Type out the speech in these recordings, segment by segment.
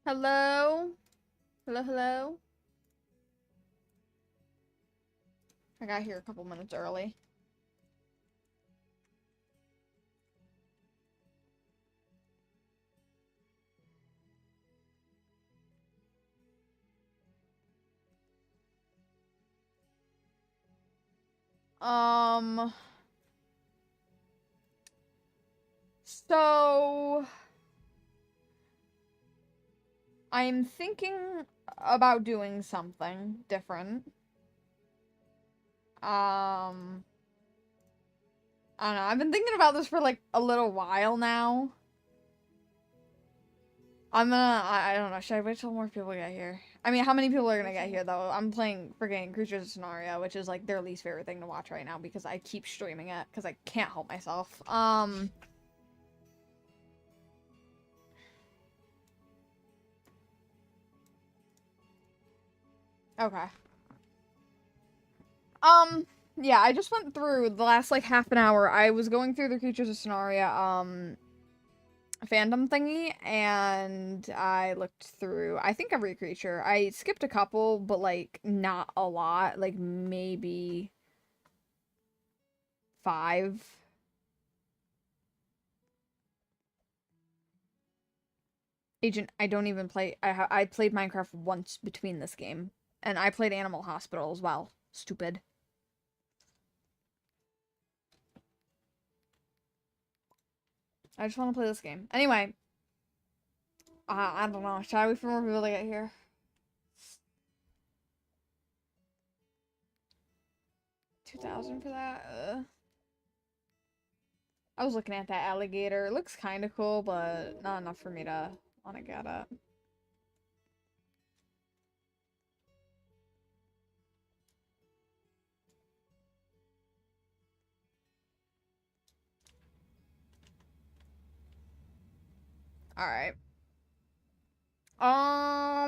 Hello? Hello, hello? I got here a couple minutes early. Um, so I'm thinking about doing something different. I don't know. I've been thinking about this for like a little while now. I don't know. Should I wait till more people get here? I mean, how many people are gonna get here though? I'm playing freaking Creatures of Scenario, which is like their least favorite thing to watch right now because I keep streaming it because I can't help myself. Okay. Yeah, I just went through the last like half an hour. I was going through the Creatures of Scenario fandom thingy, and I looked through I think every creature. I skipped a couple, but like not a lot, like maybe 5. Agent, I don't even play. I played Minecraft once between this game, and I played Animal Hospital as well. Stupid. I just want to play this game. Anyway, I don't know. Should I wait for more people to get here? 2,000 for that? I was looking at that alligator. It looks kind of cool, but not enough for me to want to get it. Alright. I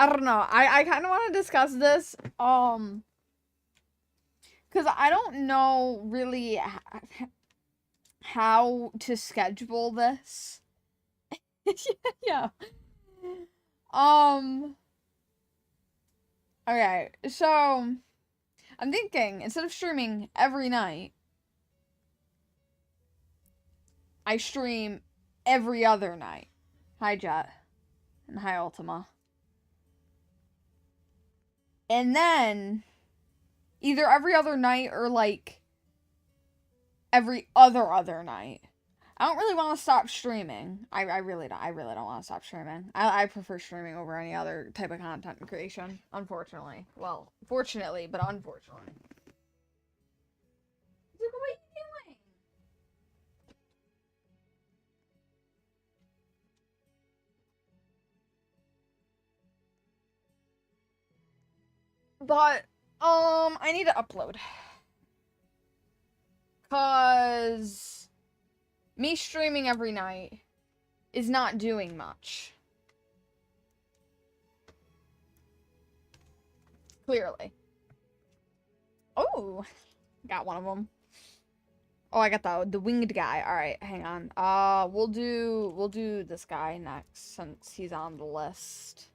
don't know. I kind of want to discuss this. Because I don't know really how to schedule this. Yeah. Um. Okay, so I'm thinking instead of streaming every night, I stream every other night. Hi, Jet. And hi, Ultima. And then either every other night or like every other night. I don't really want to stop streaming. I really don't. I really don't want to stop streaming. I prefer streaming over any other type of content creation. Unfortunately, well, fortunately, but unfortunately. Dude, what are you doing? But I need to upload. Cause me streaming every night is not doing much. Clearly. Oh, got one of them. Oh, I got the winged guy. All right, hang on. We'll do this guy next since he's on the list.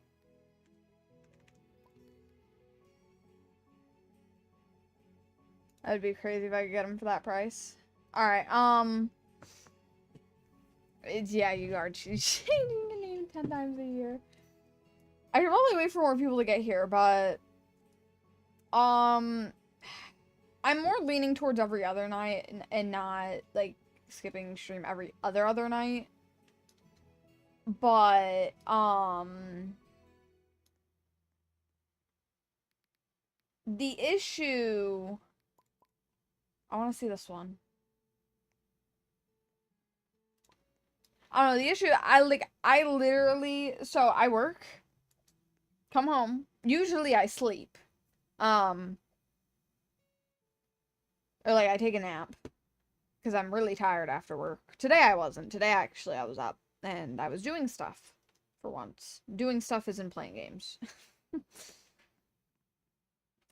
That'd be crazy if I could get him for that price. All right. Yeah, you are changing the name 10 times a year. I can probably wait for more people to get here, but I'm more leaning towards every other night and not like skipping stream every other night. But the issue, I want to see this one. I don't know, the issue, I literally, so I work, come home, usually I sleep, or like I take a nap, because I'm really tired after work. Today I wasn't. Today actually I was up, and I was doing stuff, for once. Doing stuff isn't playing games. I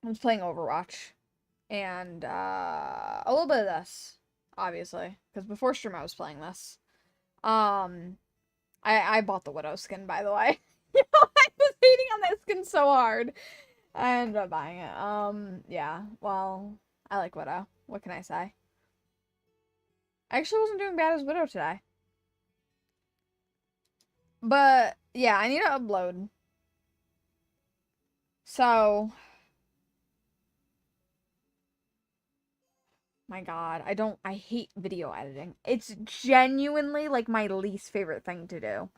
was playing Overwatch, and, a little bit of this, obviously, because before stream I was playing this. I bought the Widow skin, by the way. You know, I was hating on that skin so hard. I ended up buying it. Yeah. Well, I like Widow. What can I say? I actually wasn't doing bad as Widow today. But, yeah, I need to upload. So, my God, I hate video editing. It's genuinely, like, my least favorite thing to do.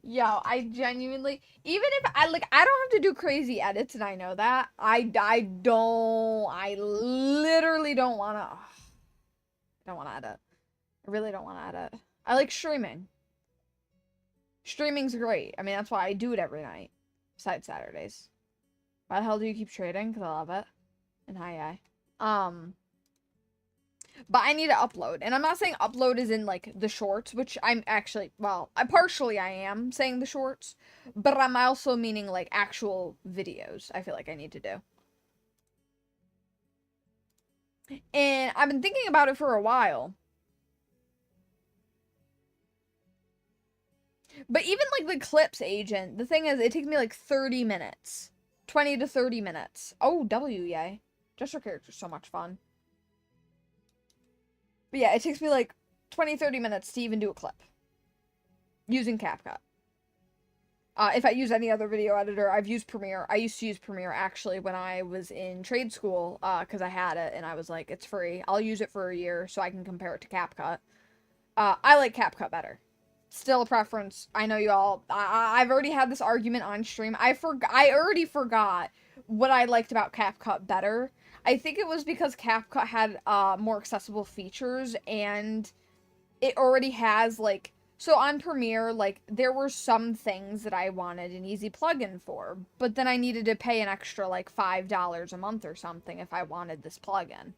Yo, I genuinely, even if I don't have to do crazy edits, and I know that. I literally don't want to, I don't want to edit. I really don't want to edit. I like streaming. Streaming's great. I mean, that's why I do it every night. Besides Saturdays. Why the hell do you keep trading? Because I love it. And hi. But I need to upload. And I'm not saying upload is in, like, the shorts, which I'm actually, well, I am saying the shorts. But I'm also meaning, like, actual videos I feel like I need to do. And I've been thinking about it for a while. But even, like, the clips agent, the thing is, it takes me, like, 30 minutes. 20 to 30 minutes. Oh, yay. Gesture character's so much fun. But yeah, it takes me, like, 20, 30 minutes to even do a clip. Using CapCut. If I use any other video editor, I've used Premiere. I used to use Premiere, actually, when I was in trade school, because I had it, and I was like, it's free. I'll use it for a year so I can compare it to CapCut. I like CapCut better. Still a preference. I know y'all. I've already had this argument on stream. I already forgot what I liked about CapCut better. I think it was because CapCut had more accessible features, and it already has, like, so on Premiere, like, there were some things that I wanted an easy plugin for, but then I needed to pay an extra, like, $5 a month or something if I wanted this plugin.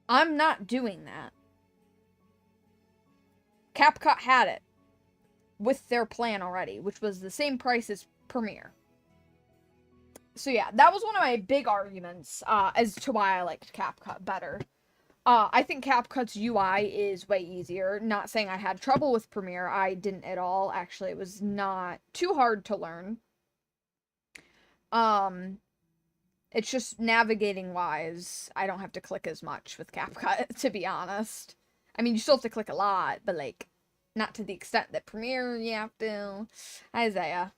I'm not doing that. CapCut had it with their plan already, which was the same price as Premiere. So yeah, that was one of my big arguments as to why I liked CapCut better. I think CapCut's UI is way easier. Not saying I had trouble with Premiere. I didn't at all. Actually, it was not too hard to learn. It's just navigating wise, I don't have to click as much with CapCut, to be honest. I mean, you still have to click a lot, but, like, not to the extent that Premiere, you have to. Isaiah.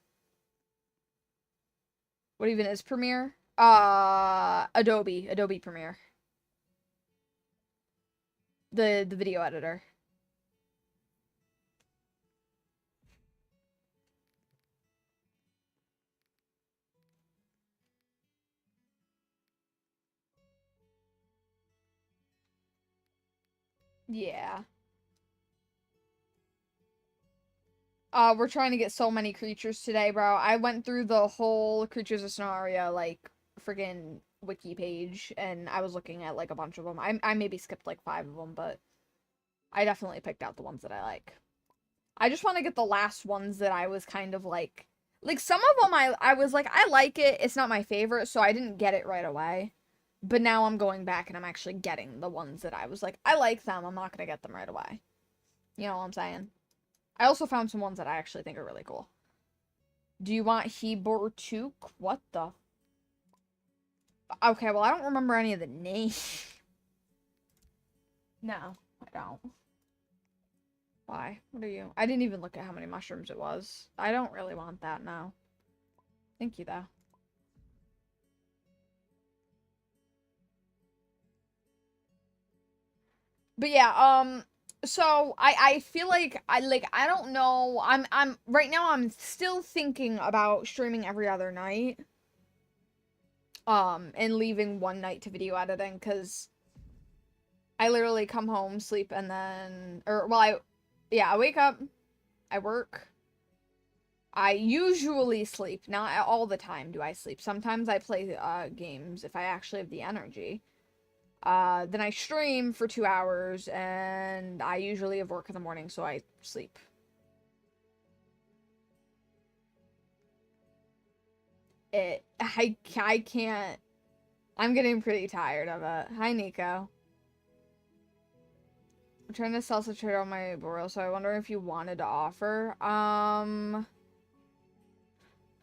What even is Premiere? Adobe Premiere. The video editor. Yeah. We're trying to get so many creatures today, bro. I went through the whole Creatures of Scenario, like, friggin' wiki page, and I was looking at, like, a bunch of them. I maybe skipped, like, 5 of them, but I definitely picked out the ones that I like. I just want to get the last ones that I was kind of, like, some of them I was like, I like it, it's not my favorite, so I didn't get it right away. But now I'm going back and I'm actually getting the ones that I was like, I like them, I'm not gonna get them right away. You know what I'm saying? I also found some ones that I actually think are really cool. Do you want Hebortuk? What the? Okay, well, I don't remember any of the names. No, I don't. Why? What are you? I didn't even look at how many mushrooms it was. I don't really want that now. Thank you, though. But yeah, so I feel like I don't know. I'm right now I'm still thinking about streaming every other night. And leaving one night to video editing, because I literally come home, sleep, and then I wake up, I work. I usually sleep. Not all the time do I sleep. Sometimes I play games if I actually have the energy. Then I stream for 2 hours, and I usually have work in the morning, so I sleep. I can't. I'm getting pretty tired of it. Hi, Nico. I'm trying to sell such trade on my Boreal, so I wonder if you wanted to offer. How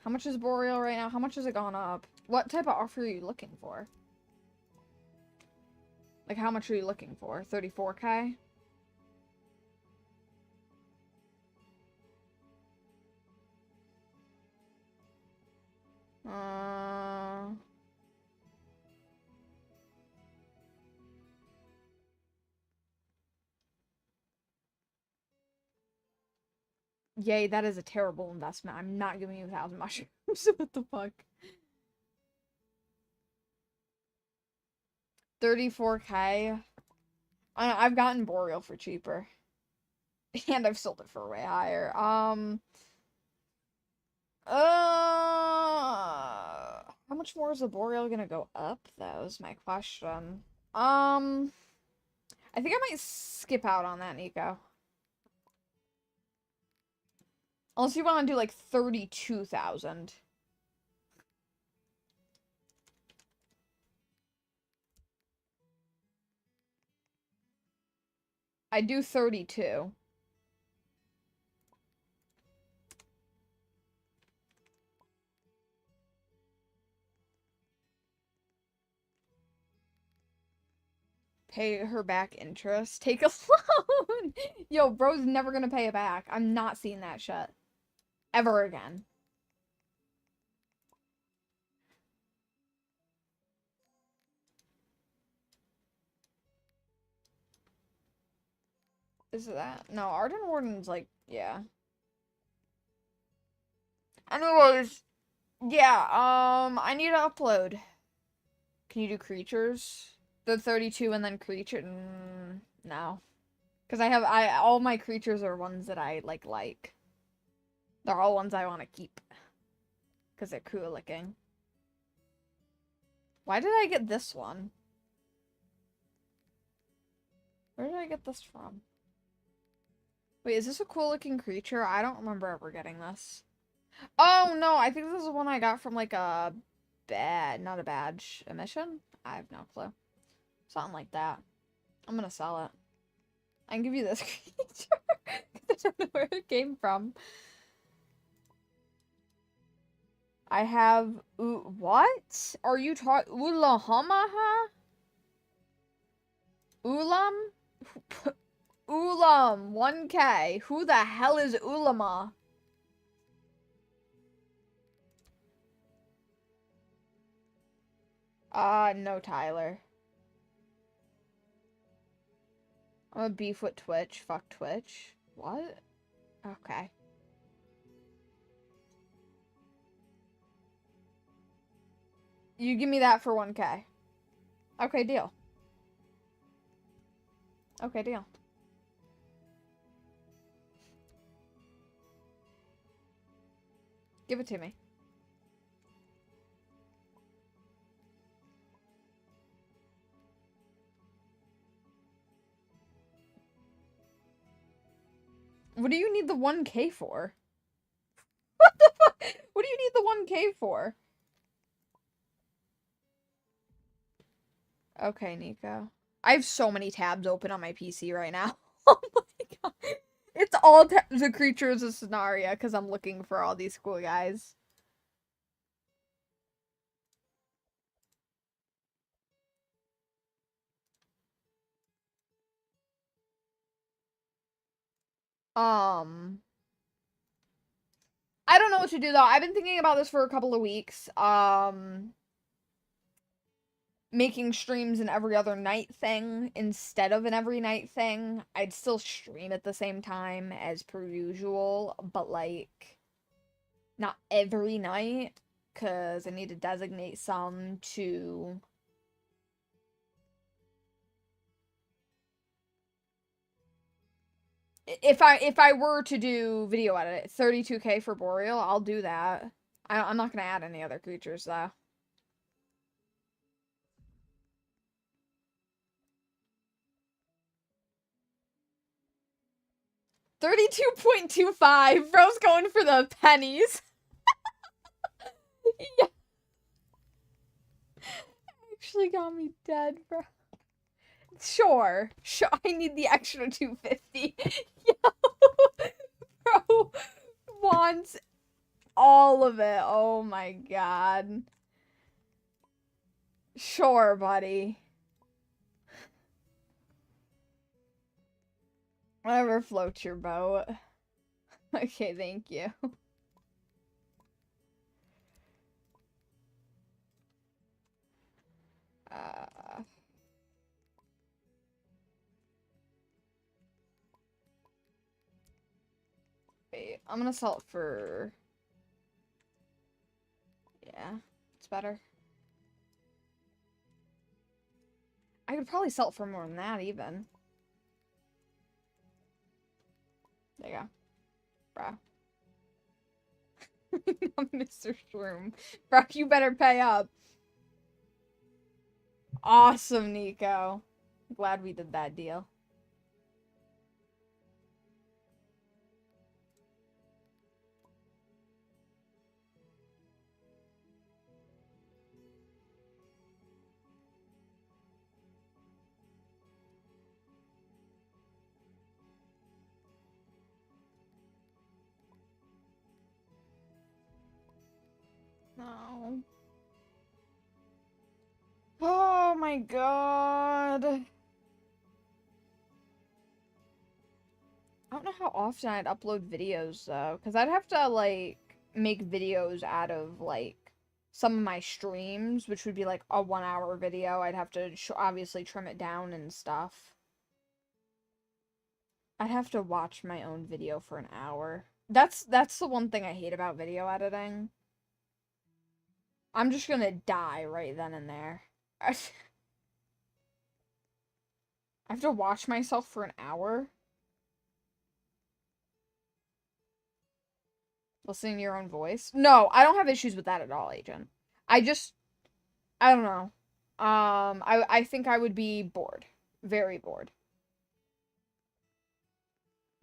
much is Boreal right now? How much has it gone up? What type of offer are you looking for? Like, how much are you looking for? 34K? Yay, that is a terrible investment. I'm not giving you 1,000 mushrooms. What the fuck? 34K? I've gotten Boreal for cheaper. And I've sold it for way higher. How much more is the Boreal gonna go up, though, is my question. I think I might skip out on that, Nico. Unless you want to do, like, 32,000. I do 32. Pay her back interest. Take a loan. Yo, bro's never gonna pay it back. I'm not seeing that shit. Ever again. Is it that? No, Arden Warden's like, yeah. Anyways, yeah, I need to upload. Can you do creatures? The 32 and then creature? No. Because all my creatures are ones that I like. They're all ones I want to keep. Because they're cool looking. Why did I get this one? Where did I get this from? Wait, is this a cool looking creature? I don't remember ever getting this. Oh, no, I think this is one I got from, like, a not a badge, a mission? I have no clue. Something like that. I'm gonna sell it. I can give you this creature. I don't know where it came from. I have... what? Are you talking... Ulahamaha? Ulam? Ulam, 1K. Who the hell is Ulama? No, Tyler. I'm a beef with Twitch. Fuck Twitch. What? Okay. You give me that for 1K. Okay, deal. Okay, deal. Give it to me. What do you need the 1K for? What the fuck? What do you need the 1K for? Okay, Nico. I have so many tabs open on my PC right now. Oh my god. It's all the creatures of Scenaria because I'm looking for all these cool guys. I don't know what to do though. I've been thinking about this for a couple of weeks. Making streams an every other night thing instead of an every night thing. I'd still stream at the same time as per usual, but like not every night because I need to designate some to if I were to do video edit 32K for Boreal, I'll do that. I'm not gonna add any other creatures though. 32.25. Bro's going for the pennies. Yeah. Actually got me dead, bro. Sure. I need the extra 250. Yo, bro wants all of it. Oh my god. Sure, buddy. Whatever floats your boat. Okay, thank you. Uh, wait, I'm gonna sell it for... Yeah, it's better. I could probably sell it for more than that, even. There you go. Bro. Mr. Shroom. Bro, you better pay up. Awesome, Nico. Glad we did that deal. No. Oh my god. I don't know how often I'd upload videos, though. Because I'd have to, like, make videos out of, like, some of my streams, which would be, like, a 1-hour video. I'd have to obviously trim it down and stuff. I'd have to watch my own video for an hour. That's the one thing I hate about video editing. I'm just gonna die right then and there. I have to watch myself for an hour. Listening to your own voice. No, I don't have issues with that at all, Agent. I don't know. I think I would be bored. Very bored.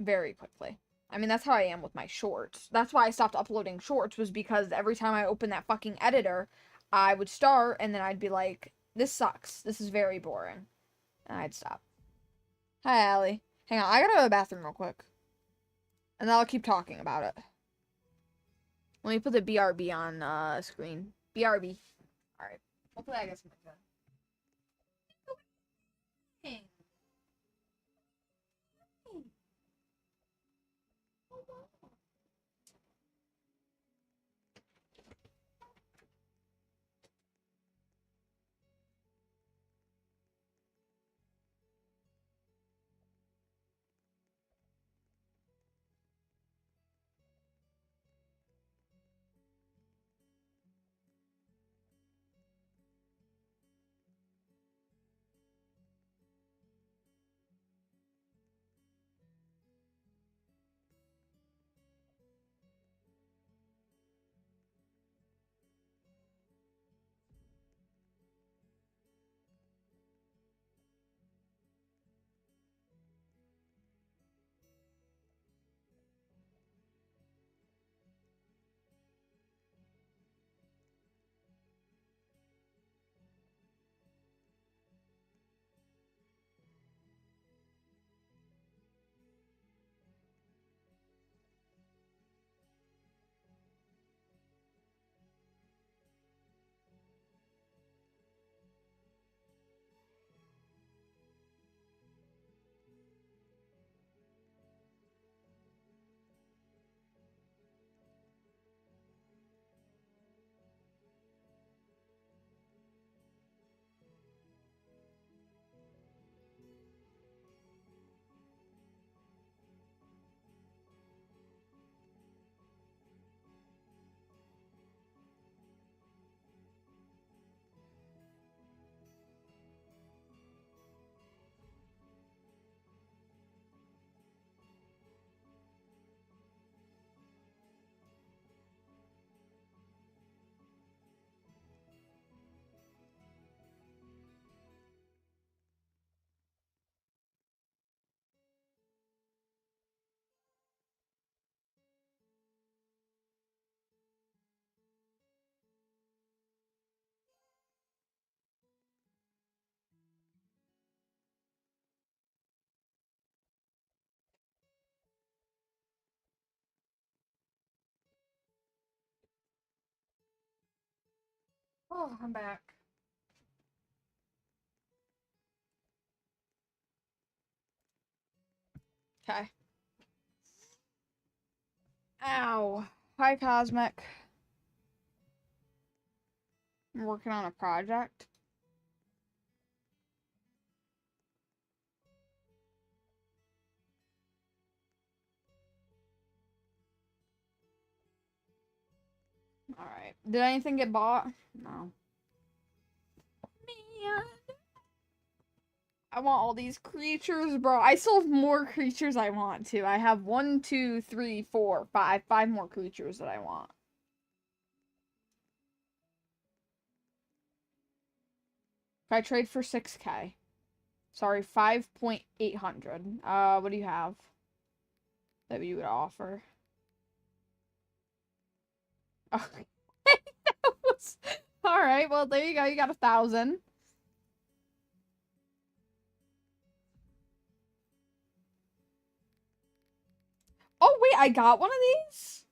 Very quickly. I mean, that's how I am with my shorts. That's why I stopped uploading shorts, was because every time I opened that fucking editor, I would start, and then I'd be like, this sucks. This is very boring. And I'd stop. Hi, Allie. Hang on, I gotta go to the bathroom real quick. And then I'll keep talking about it. Let me put the BRB on, screen. BRB. Alright. Hopefully I get something good. Oh, I'm back. Okay. Ow. Hi, Cosmic. I'm working on a project. Alright. Did anything get bought? No. Man. I want all these creatures, bro. I still have more creatures I want to. I have 1, 2, 3, 4, 5. 5 more creatures that I want. If I trade for 6K. Sorry, 5,800. What do you have that you would offer? Okay. Alright, well, there you go. You got 1,000. Oh, wait, I got one of these?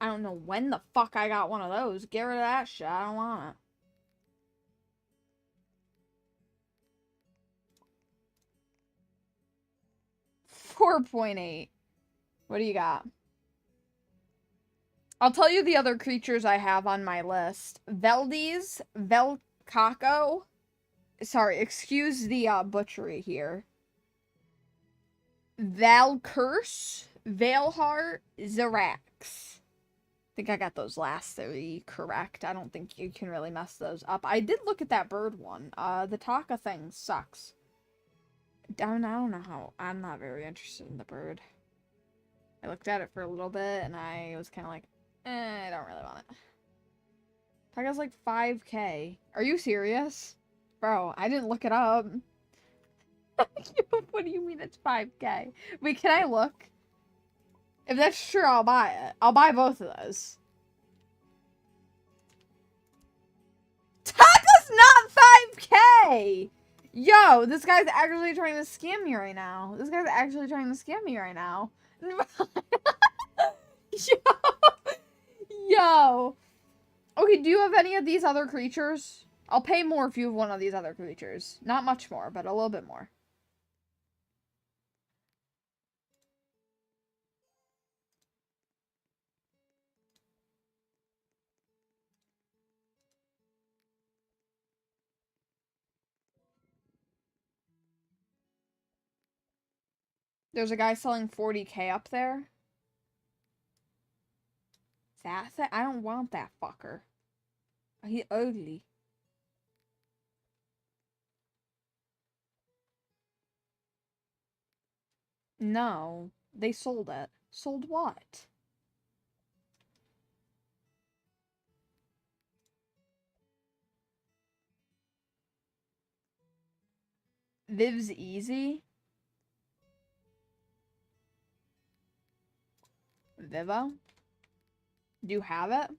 I don't know when the fuck I got one of those. Get rid of that shit. I don't want it. $4.8. What do you got? I'll tell you the other creatures I have on my list. Veldes, Velcaco. Sorry, excuse the butchery here. Valcurse, Veilheart, Zerax. I think I got those last 3 correct. I don't think you can really mess those up. I did look at that bird one. The Taka thing sucks. I don't know how. I'm not very interested in the bird. I looked at it for a little bit and I was kind of like, I don't really want it. Taka's like 5K. Are you serious? Bro, I didn't look it up. What do you mean it's 5K? Wait, can I look? If that's true, I'll buy it. I'll buy both of those. Taka's not 5K! Yo, this guy's actually trying to scam me right now. This guy's actually trying to scam me right now. Yo. Okay, do you have any of these other creatures? I'll pay more if you have one of these other creatures. Not much more, but a little bit more. There's a guy selling 40K up there. That thing? I don't want that fucker. He ugly. No. They sold it. Sold what? Viv's easy? Vivo? Do you have it?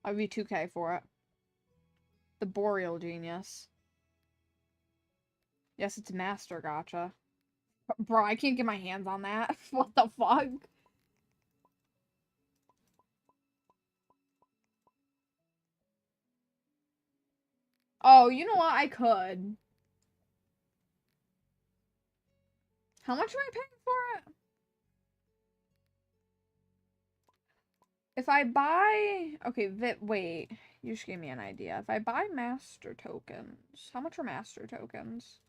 I'll give you 2K for it. The Boreal Genius. Yes, it's Master Gotcha. Bro, I can't get my hands on that. What the fuck? Oh, you know what? I could. How much am I paying for it? If I buy... Okay, wait. You just gave me an idea. If I buy master tokens... How much are master tokens?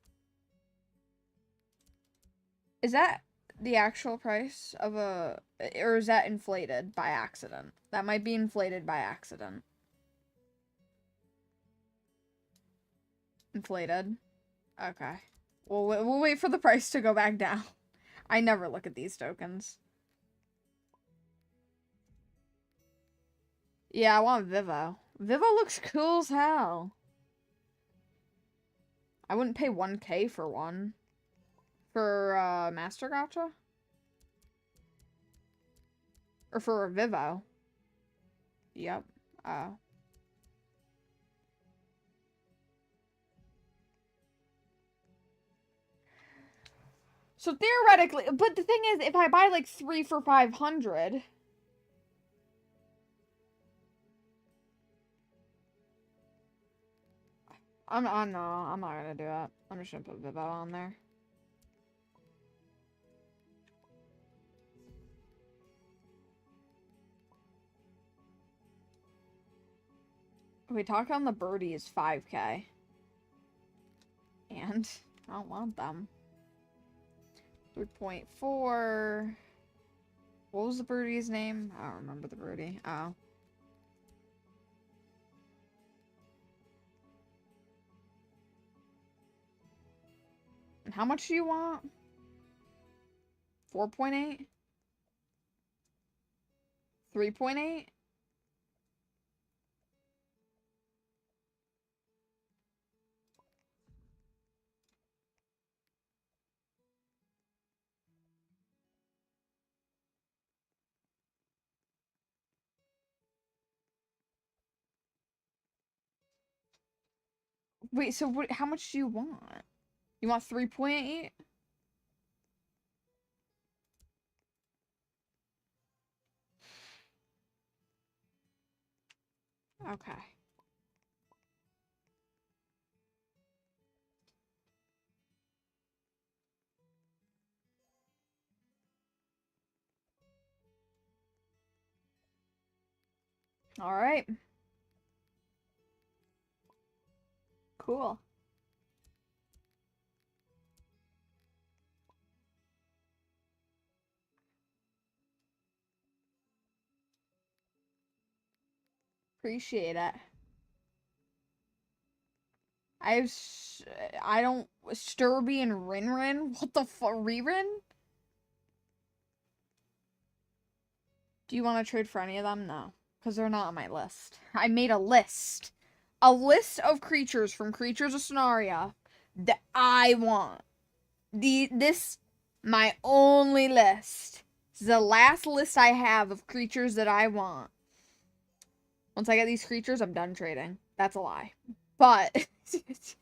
Is that the actual price of a... Or is that inflated by accident? That might be inflated by accident. Inflated. Okay. We'll wait for the price to go back down. I never look at these tokens. Yeah, I want Vivo. Vivo looks cool as hell. I wouldn't pay 1K for one. For, Master Gotcha? Or for a Vivo. Yep. So theoretically, but the thing is, if I buy like 3 for 500, No, I'm not gonna do it. I'm just gonna put Vivo on there. We talk on the birdie is 5K. And I don't want them. 3.4. What was the birdie's name? I don't remember the birdie. Oh. And how much do you want? 4.8? 3.8? Wait, so what, how much do you want? You want 3.8? Okay. All right. Cool. Appreciate it. I don't Sturby and Rinrin. What the fuck, Ririn? Do you want to trade for any of them? No, because they're not on my list. I made a list. A list of creatures from Creatures of Scenaria that I want. This my only list. This is the last list I have of creatures that I want. Once I get these creatures, I'm done trading. That's a lie. But it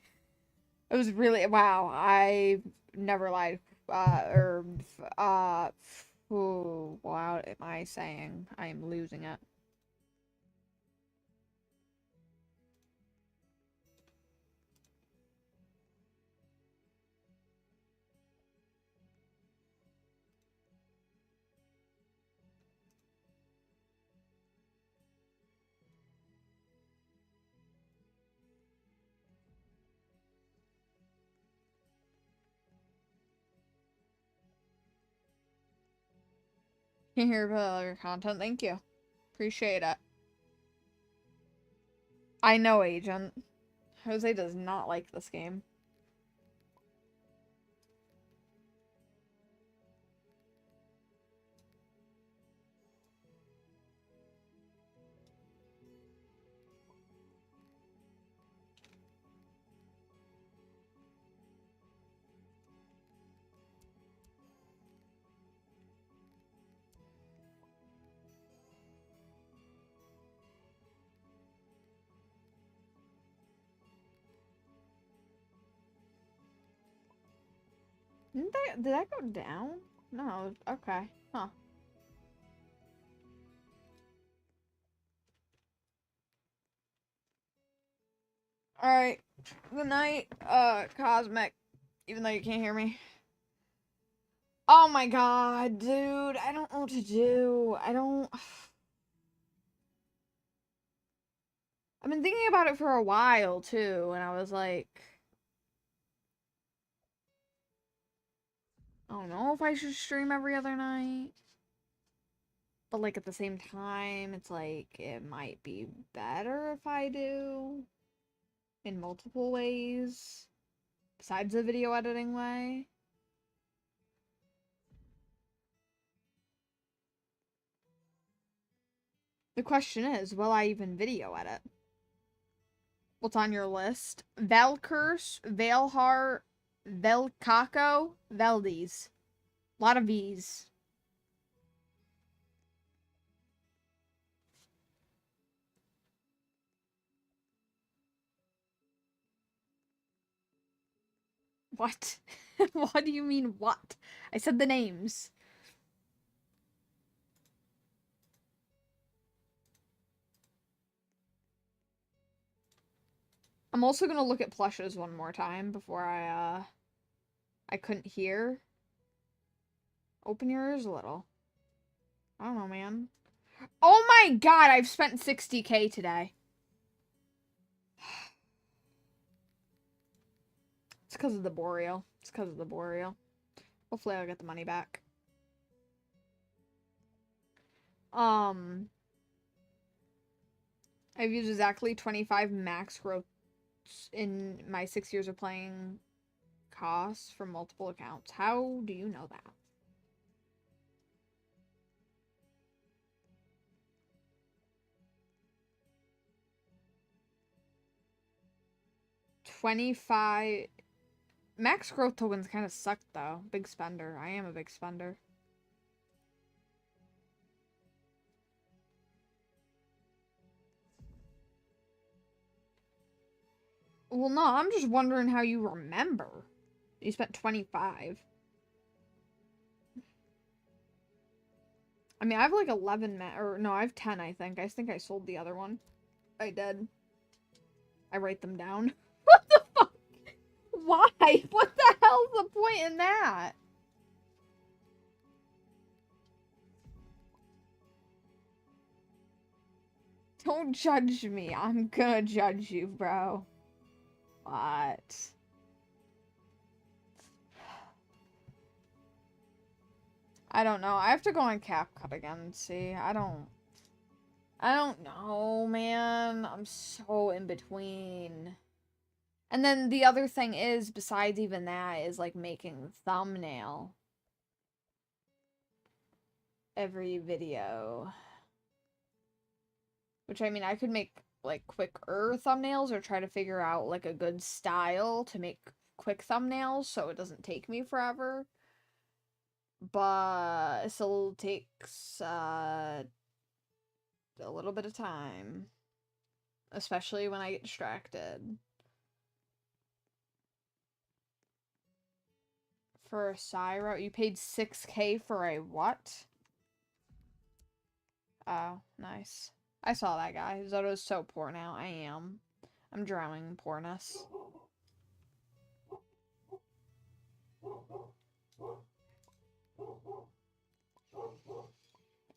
was really wow. I never lied. Ooh, what am I saying? I am losing it. Can hear about your content. Thank you. Appreciate it. I know, Agent. Jose does not like this game. Did that go down? No. Okay. Huh. Alright. Good night, Cosmic. Even though you can't hear me. Oh my god, dude. I don't know what to do. I've been thinking about it for a while, too, and I was like... I don't know if I should stream every other night. But, like, at the same time, it's like, it might be better if I do. In multiple ways. Besides the video editing way. The question is, will I even video edit? What's on your list? Valkurs, Valhar, Velcaco, Veldies. A lot of V's. What? What do you mean, what? I said the names. I'm also gonna look at plushes one more time before I couldn't hear. Open your ears a little. I don't know, man. Oh my god, I've spent 60K today. It's because of the Boreal. It's because of the Boreal. Hopefully I'll get the money back. I've used exactly 25 max growth in my 6 years of playing costs from multiple accounts. How do you know that? $25 max growth tokens kind of suck though. Big spender. I am a big spender. Well, no, I'm just wondering how you remember. You spent 25. I mean, I have like 11 or no, I have 10, I think. I think I sold the other one. I did. I write them down. What the fuck? Why? What the hell's the point in that? Don't judge me. I'm gonna judge you, bro. What? I don't know. I have to go on CapCut again and see. I don't know, man. I'm so in between. And then the other thing is, besides even that, is like making the thumbnail every video. Which, I mean, I could make like quicker thumbnails or try to figure out like a good style to make quick thumbnails so it doesn't take me forever. But it still takes a little bit of time. Especially when I get distracted. For a Syro, you paid 6K for a what? Oh, nice. I saw that guy. Zoto's so poor now. I am. I'm drowning in poorness.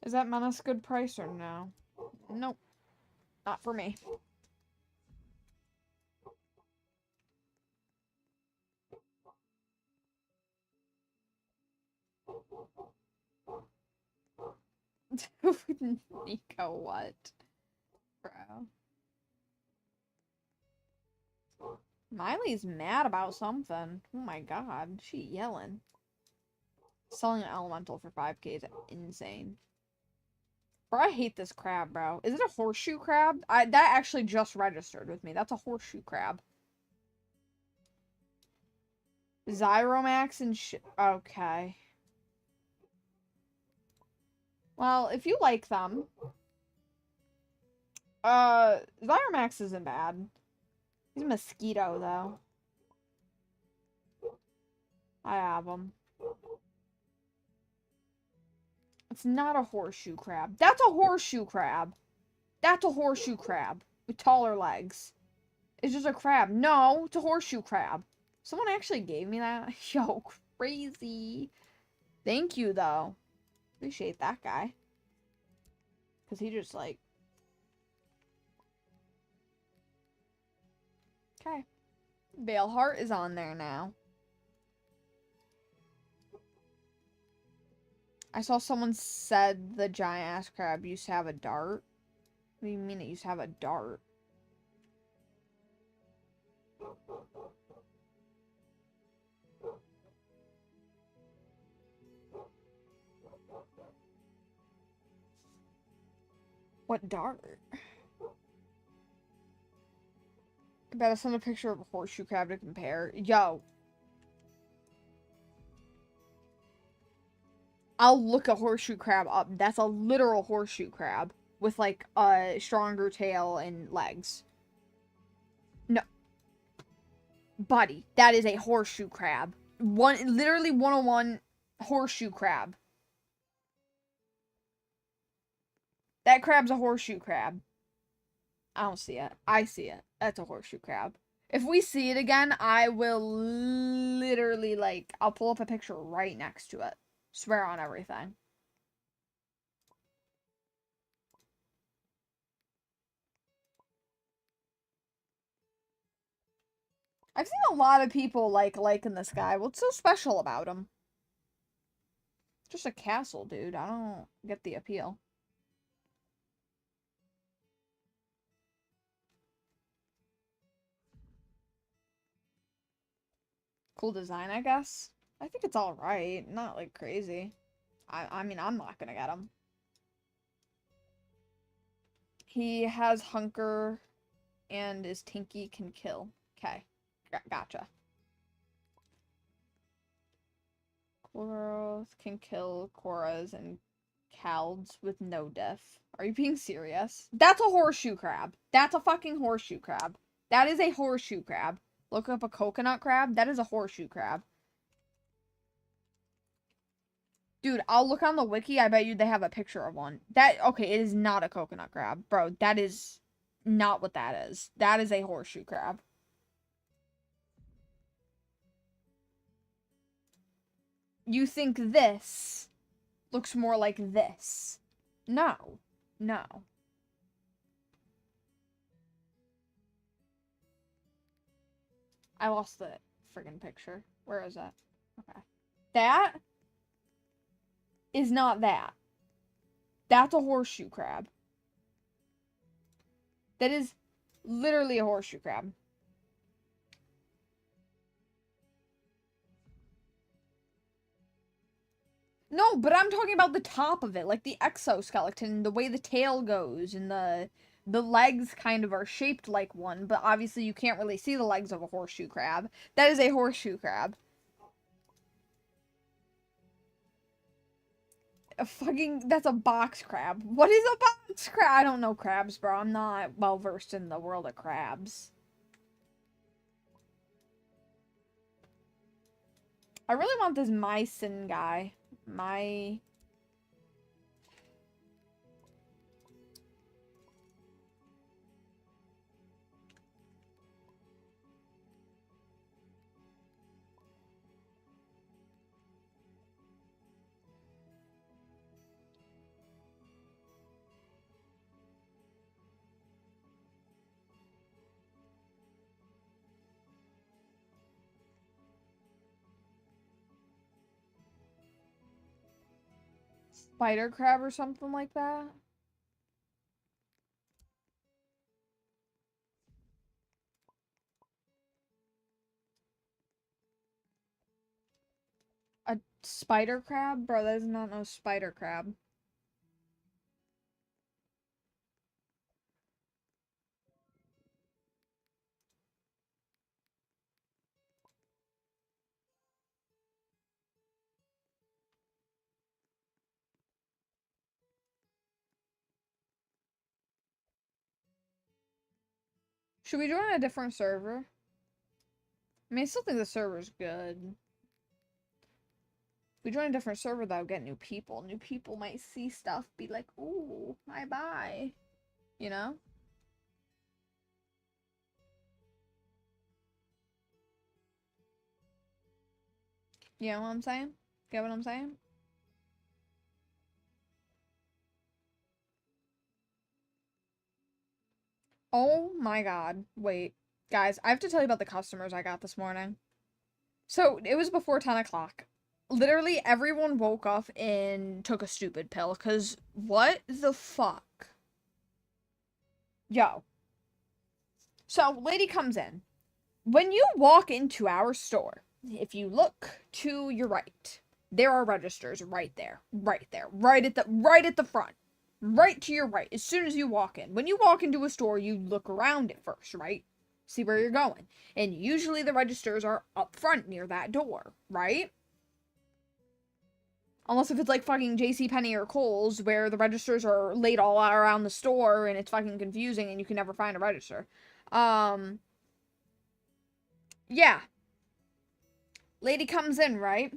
Is that Menace good price or no? Nope. Not for me. Nico, what? Bro. Miley's mad about something. Oh my god. She yelling. Selling an elemental for 5K is insane. Bro, I hate this crab, bro. Is it a horseshoe crab? That actually just registered with me. That's a horseshoe crab. Zyromax and okay. Well, if you like them. Zyromax isn't bad. He's a mosquito, though. I have him. It's not a horseshoe crab. That's a horseshoe crab. That's a horseshoe crab. With taller legs. It's just a crab. No, it's a horseshoe crab. Someone actually gave me that. Yo, crazy. Thank you, though. Appreciate that guy. Because he just, like... Okay. Baleheart is on there now. I saw someone said the giant-ass crab used to have a dart. What do you mean it used to have a dart? What dart? I better send a picture of a horseshoe crab to compare. Yo. I'll look a horseshoe crab up. That's a literal horseshoe crab. With, like, a stronger tail and legs. No. Buddy, that is a horseshoe crab. Literally 101 horseshoe crab. That crab's a horseshoe crab. I don't see it. I see it. That's a horseshoe crab. If we see it again, I will literally, like, I'll pull up a picture right next to it. Swear on everything. I've seen a lot of people, like, liking this guy. What's so special about him? Just a castle, dude. I don't get the appeal. Cool design, I guess. I think it's alright. Not, like, crazy. I mean, I'm not gonna get him. He has hunker and is tinky, can kill. Okay. Gotcha. Koros can kill Koras and Calds with no diff. Are you being serious? That's a horseshoe crab. That's a fucking horseshoe crab. That is a horseshoe crab. Look up a coconut crab. That is a horseshoe crab. Dude, I'll look on the wiki. I bet you they have a picture of one. Okay, it is not a coconut crab. Bro, that is not what that is. That is a horseshoe crab. You think this looks more like this? No. No. I lost the friggin' picture. Where is it? Okay. That is not that. That's a horseshoe crab. That is literally a horseshoe crab. No, but I'm talking about the top of it, like the exoskeleton, the way the tail goes, and the legs kind of are shaped like one, but obviously you can't really see the legs of a horseshoe crab. That is a horseshoe crab. That's a box crab. What is a box crab? I don't know crabs, bro. I'm not well versed in the world of crabs. I really want this Mycin guy. Spider crab or something like that. A spider crab? Bro, that is not no spider crab. Should we join a different server? I mean, I still think the server's good. If we join a different server, though, get new people. New people might see stuff, be like, ooh, I buy. You know? You know what I'm saying? Get what I'm saying? Oh my god. Wait. Guys, I have to tell you about the customers I got this morning. So, it was before 10 o'clock. Literally, everyone woke up and took a stupid pill, because what the fuck? Yo. So, lady comes in. When you walk into our store, if you look to your right, there are registers right there, right at the front, right to your right. As soon as you walk in, when you walk into a store, you look around it first, right? See where you're going, and usually the registers are up front near that door, right? Unless if it's like fucking JCPenney or Kohl's, where the registers are laid all around the store and it's fucking confusing and you can never find a register. Yeah. Lady comes in, right?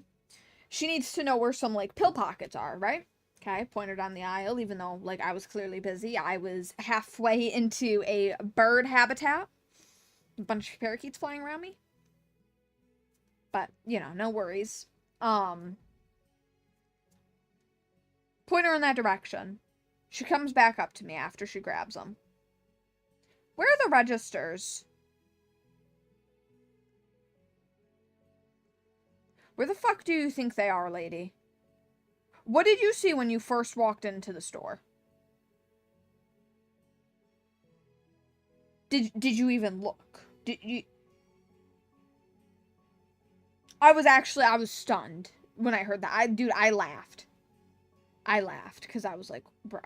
She needs to know where some, like, pill pockets are, right? Okay, pointed down the aisle, even though, like, I was clearly busy. I was halfway into a bird habitat. A bunch of parakeets flying around me. But, you know, no worries. Point her in that direction. She comes back up to me after she grabs them. Where are the registers? Where the fuck do you think they are, lady? What did you see when you first walked into the store? Did you even look? Did you... I was stunned when I heard that. Dude, I laughed. I laughed because I was like, bro,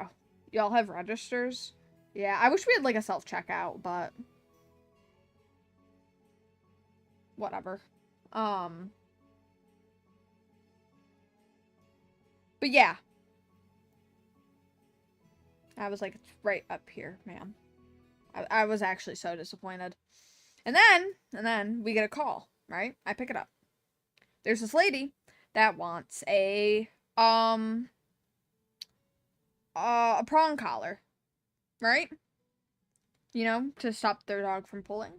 y'all have registers? Yeah, I wish we had like a self-checkout, but whatever. But yeah. I was like, it's right up here, man. I was actually so disappointed. And then we get a call, right? I pick it up. There's this lady that wants a prong collar, right? You know, to stop their dog from pulling.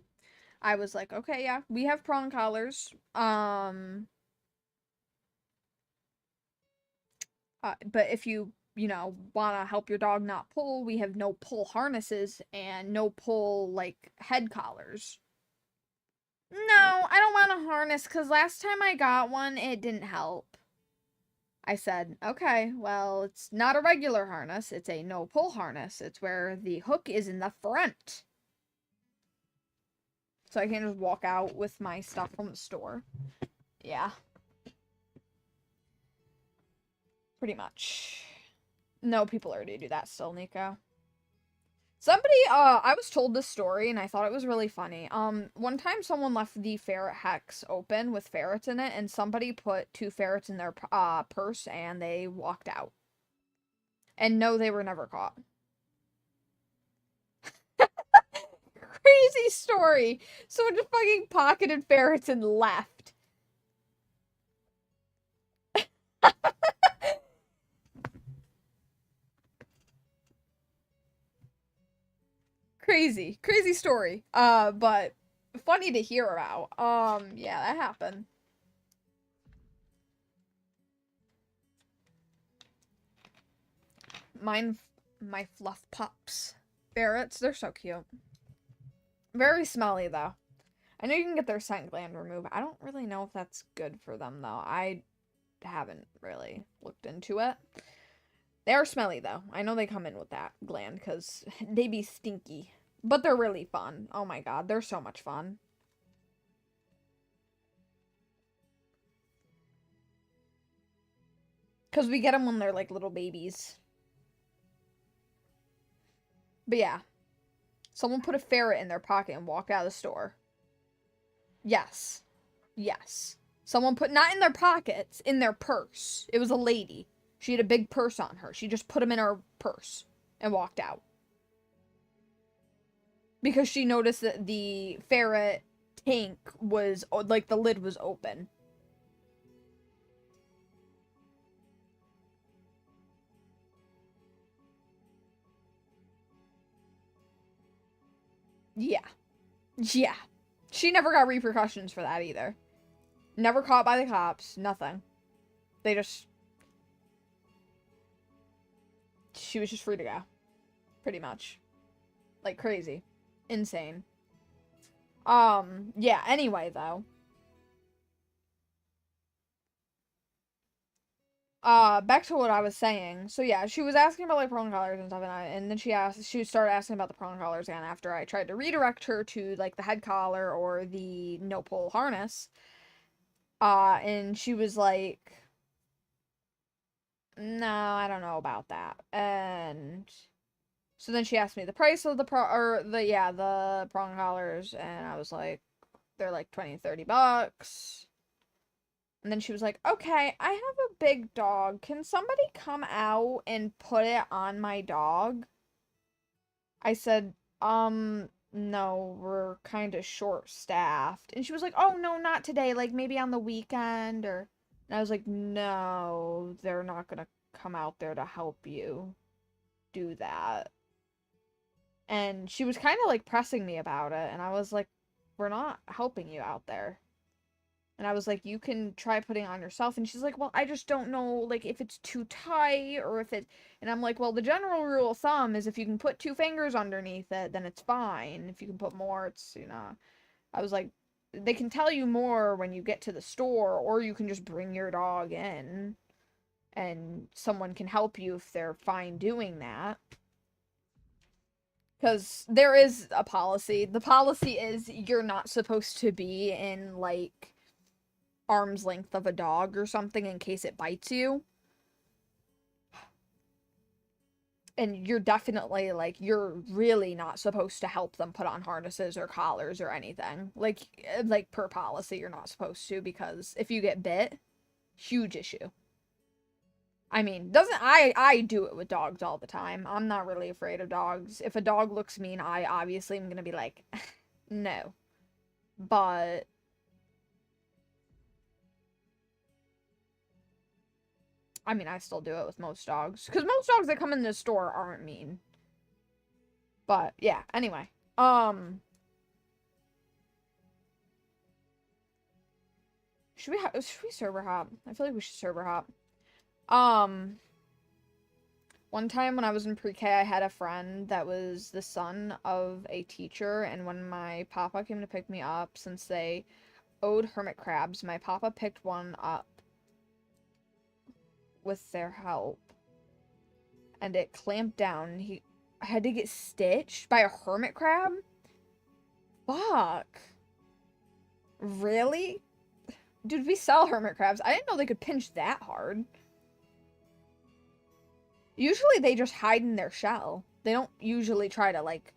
I was like, okay, yeah, we have prong collars. But if you know, want to help your dog not pull, we have no pull harnesses and no pull, like, head collars. No, I don't want a harness, because last time I got one, it didn't help. I said, okay, well, it's not a regular harness. It's a no pull harness. It's where the hook is in the front. So I can just walk out with my stuff from the store. Yeah. Pretty much. No, people already do that still, Nico. Somebody, I was told this story and I thought it was really funny. One time someone left the ferret hex open with ferrets in it and somebody put 2 ferrets in their, purse and they walked out. And no, they were never caught. Crazy story. Someone just fucking pocketed ferrets and left. Crazy story. But funny to hear about. Yeah, that happened. My fluff pups. Ferrets, they're so cute. Very smelly, though. I know you can get their scent gland removed. I don't really know if that's good for them, though. I haven't really looked into it. They are smelly, though. I know they come in with that gland, because they be stinky. But they're really fun. Oh my god, they're so much fun. Because we get them when they're, like, little babies. But yeah. Someone put a ferret in their pocket and walked out of the store. Yes. Yes. Someone put, not in their pockets, in their purse. It was a lady. She had a big purse on her. She just put them in her purse and walked out. Because she noticed that the ferret tank was, like, the lid was open. Yeah. Yeah. She never got repercussions for that either. Never caught by the cops. Nothing. They just... She was just free to go. Pretty much. Like, crazy. Insane. Yeah, anyway, though. Back to what I was saying. So yeah, she was asking about like prong collars and stuff, and then she started asking about the prong collars again after I tried to redirect her to like the head collar or the no pull harness. And she was like, no, I don't know about that. And so then she asked me the price of the the prong collars, and I was like, they're like 20, $30. And then she was like, okay, I have a big dog. Can somebody come out and put it on my dog? I said, no, we're kind of short-staffed. And she was like, oh, no, not today. Like, maybe on the weekend or... And I was like, no, they're not gonna come out there to help you do that. And she was kind of, like, pressing me about it. And I was like, we're not helping you out there. And I was like, you can try putting it on yourself. And she's like, well, I just don't know, like, if it's too tight or if it... And I'm like, well, the general rule of thumb is if you can put 2 fingers underneath it, then it's fine. If you can put more, it's, you know... I was like, they can tell you more when you get to the store, or you can just bring your dog in. And someone can help you if they're fine doing that. Because there is a policy. The policy is you're not supposed to be in, like... arm's length of a dog or something in case it bites you. And you're definitely, like, you're really not supposed to help them put on harnesses or collars or anything. Like per policy, you're not supposed to, because if you get bit, huge issue. I mean, I do it with dogs all the time. I'm not really afraid of dogs. If a dog looks mean, I obviously am gonna be like, no. But... I mean, I still do it with most dogs. Because most dogs that come in the store aren't mean. But, yeah, anyway. Should we server hop? I feel like we should server hop. One time when I was in pre-K, I had a friend that was the son of a teacher. And when my papa came to pick me up, since they owed hermit crabs, my papa picked one up with their help, and it clamped down. He had to get stitched by a hermit crab? Fuck. Really? Dude, we sell hermit crabs. I didn't know they could pinch that hard. Usually they just hide in their shell. They don't usually try to, like...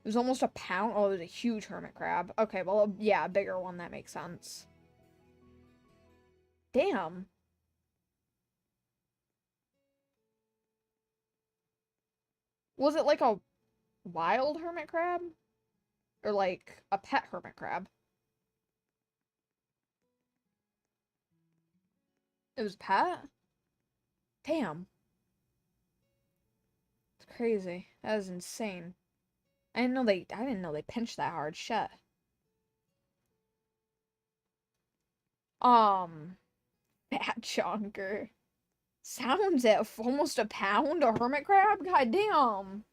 It was almost a pound. Oh, it was a huge hermit crab. Okay, well, yeah, a bigger one. That makes sense. Damn. Was it like a wild hermit crab? Or like a pet hermit crab? It was pet? Damn. It's crazy. That is insane. I didn't know they pinched that hard. Shit. Fat chonker. Sounds at almost a pound a hermit crab? God damn.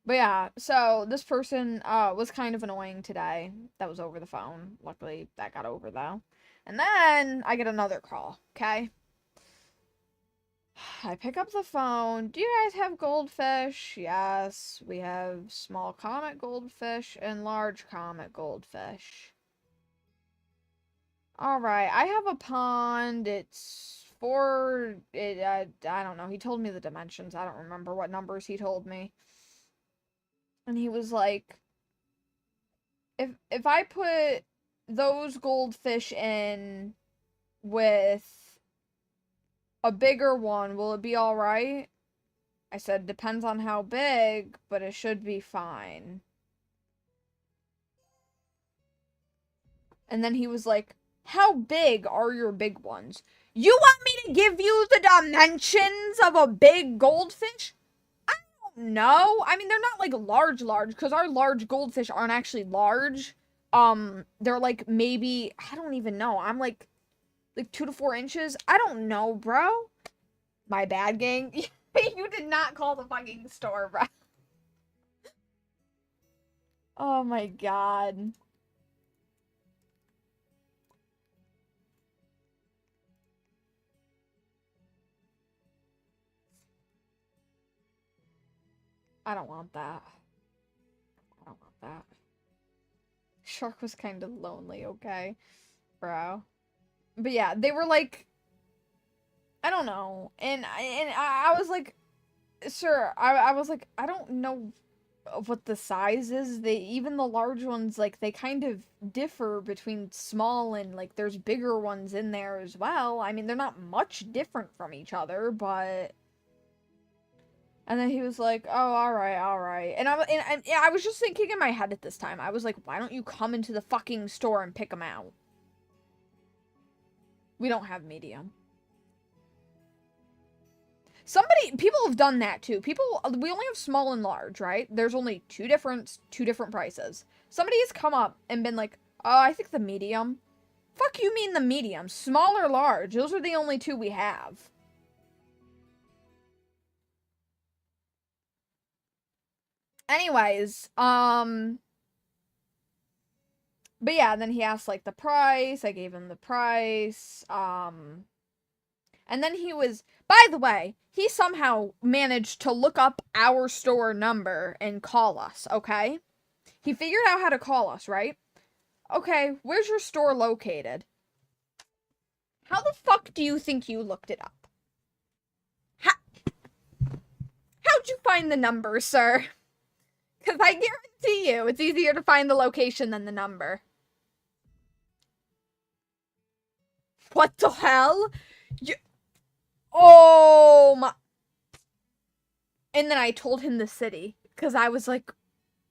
But yeah, so this person was kind of annoying today. That was over the phone. Luckily, that got over though. And then I get another call, okay? I pick up the phone. Do you guys have goldfish? Yes, we have small comet goldfish and large comet goldfish. Alright, I have a pond. It's for... I don't know. He told me the dimensions. I don't remember what numbers he told me. And he was like, if I put those goldfish in with a bigger one, will it be alright? I said, depends on how big, but it should be fine. And then he was like, how big are your big ones? You want me to give you the dimensions of a big goldfish? I don't know. I mean, they're not like large, because our large goldfish aren't actually large. They're like maybe, I don't even know. I'm like 2 to 4 inches. I don't know, bro. My bad, gang. You did not call the fucking store, bro. Oh my god. I don't want that. I don't want that. Shark was kind of lonely, okay? Bro. But yeah, they were like, I don't know. And I was like, sir, I was like, I don't know what the size is. Even the large ones, like, they kind of differ between small and, like, there's bigger ones in there as well. I mean, they're not much different from each other, but... And then he was like, oh, alright. And I was just thinking in my head at this time, I was like, why don't you come into the fucking store and pick them out? We don't have medium. People have done that too. We only have small and large, right? There's only two different prices. Somebody has come up and been like, oh, I think the medium. Fuck you mean the medium? Small or large? Those are the only two we have. Anyways, but yeah, then he asked, like, the price. I gave him the price. And then he was, by the way, he somehow managed to look up our store number and call us, okay? He figured out how to call us, right? Okay, where's your store located? How the fuck do you think you looked it up? How'd you find the number, sir? Because I guarantee you, it's easier to find the location than the number. What the hell? Oh my. And then I told him the city. Because I was like,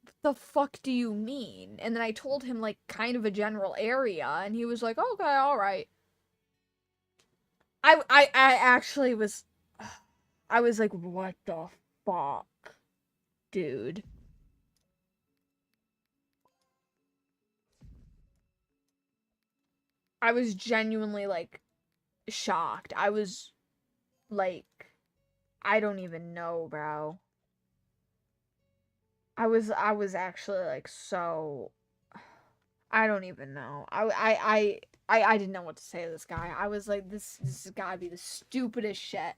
what the fuck do you mean? And then I told him, like, kind of a general area. And he was like, okay, alright. I actually was. I was like, what the fuck? Dude. I was genuinely, like, shocked. I was, like, I don't even know, bro. I was actually, like, so, I don't even know. I didn't know what to say to this guy. I was like, this has gotta be the stupidest shit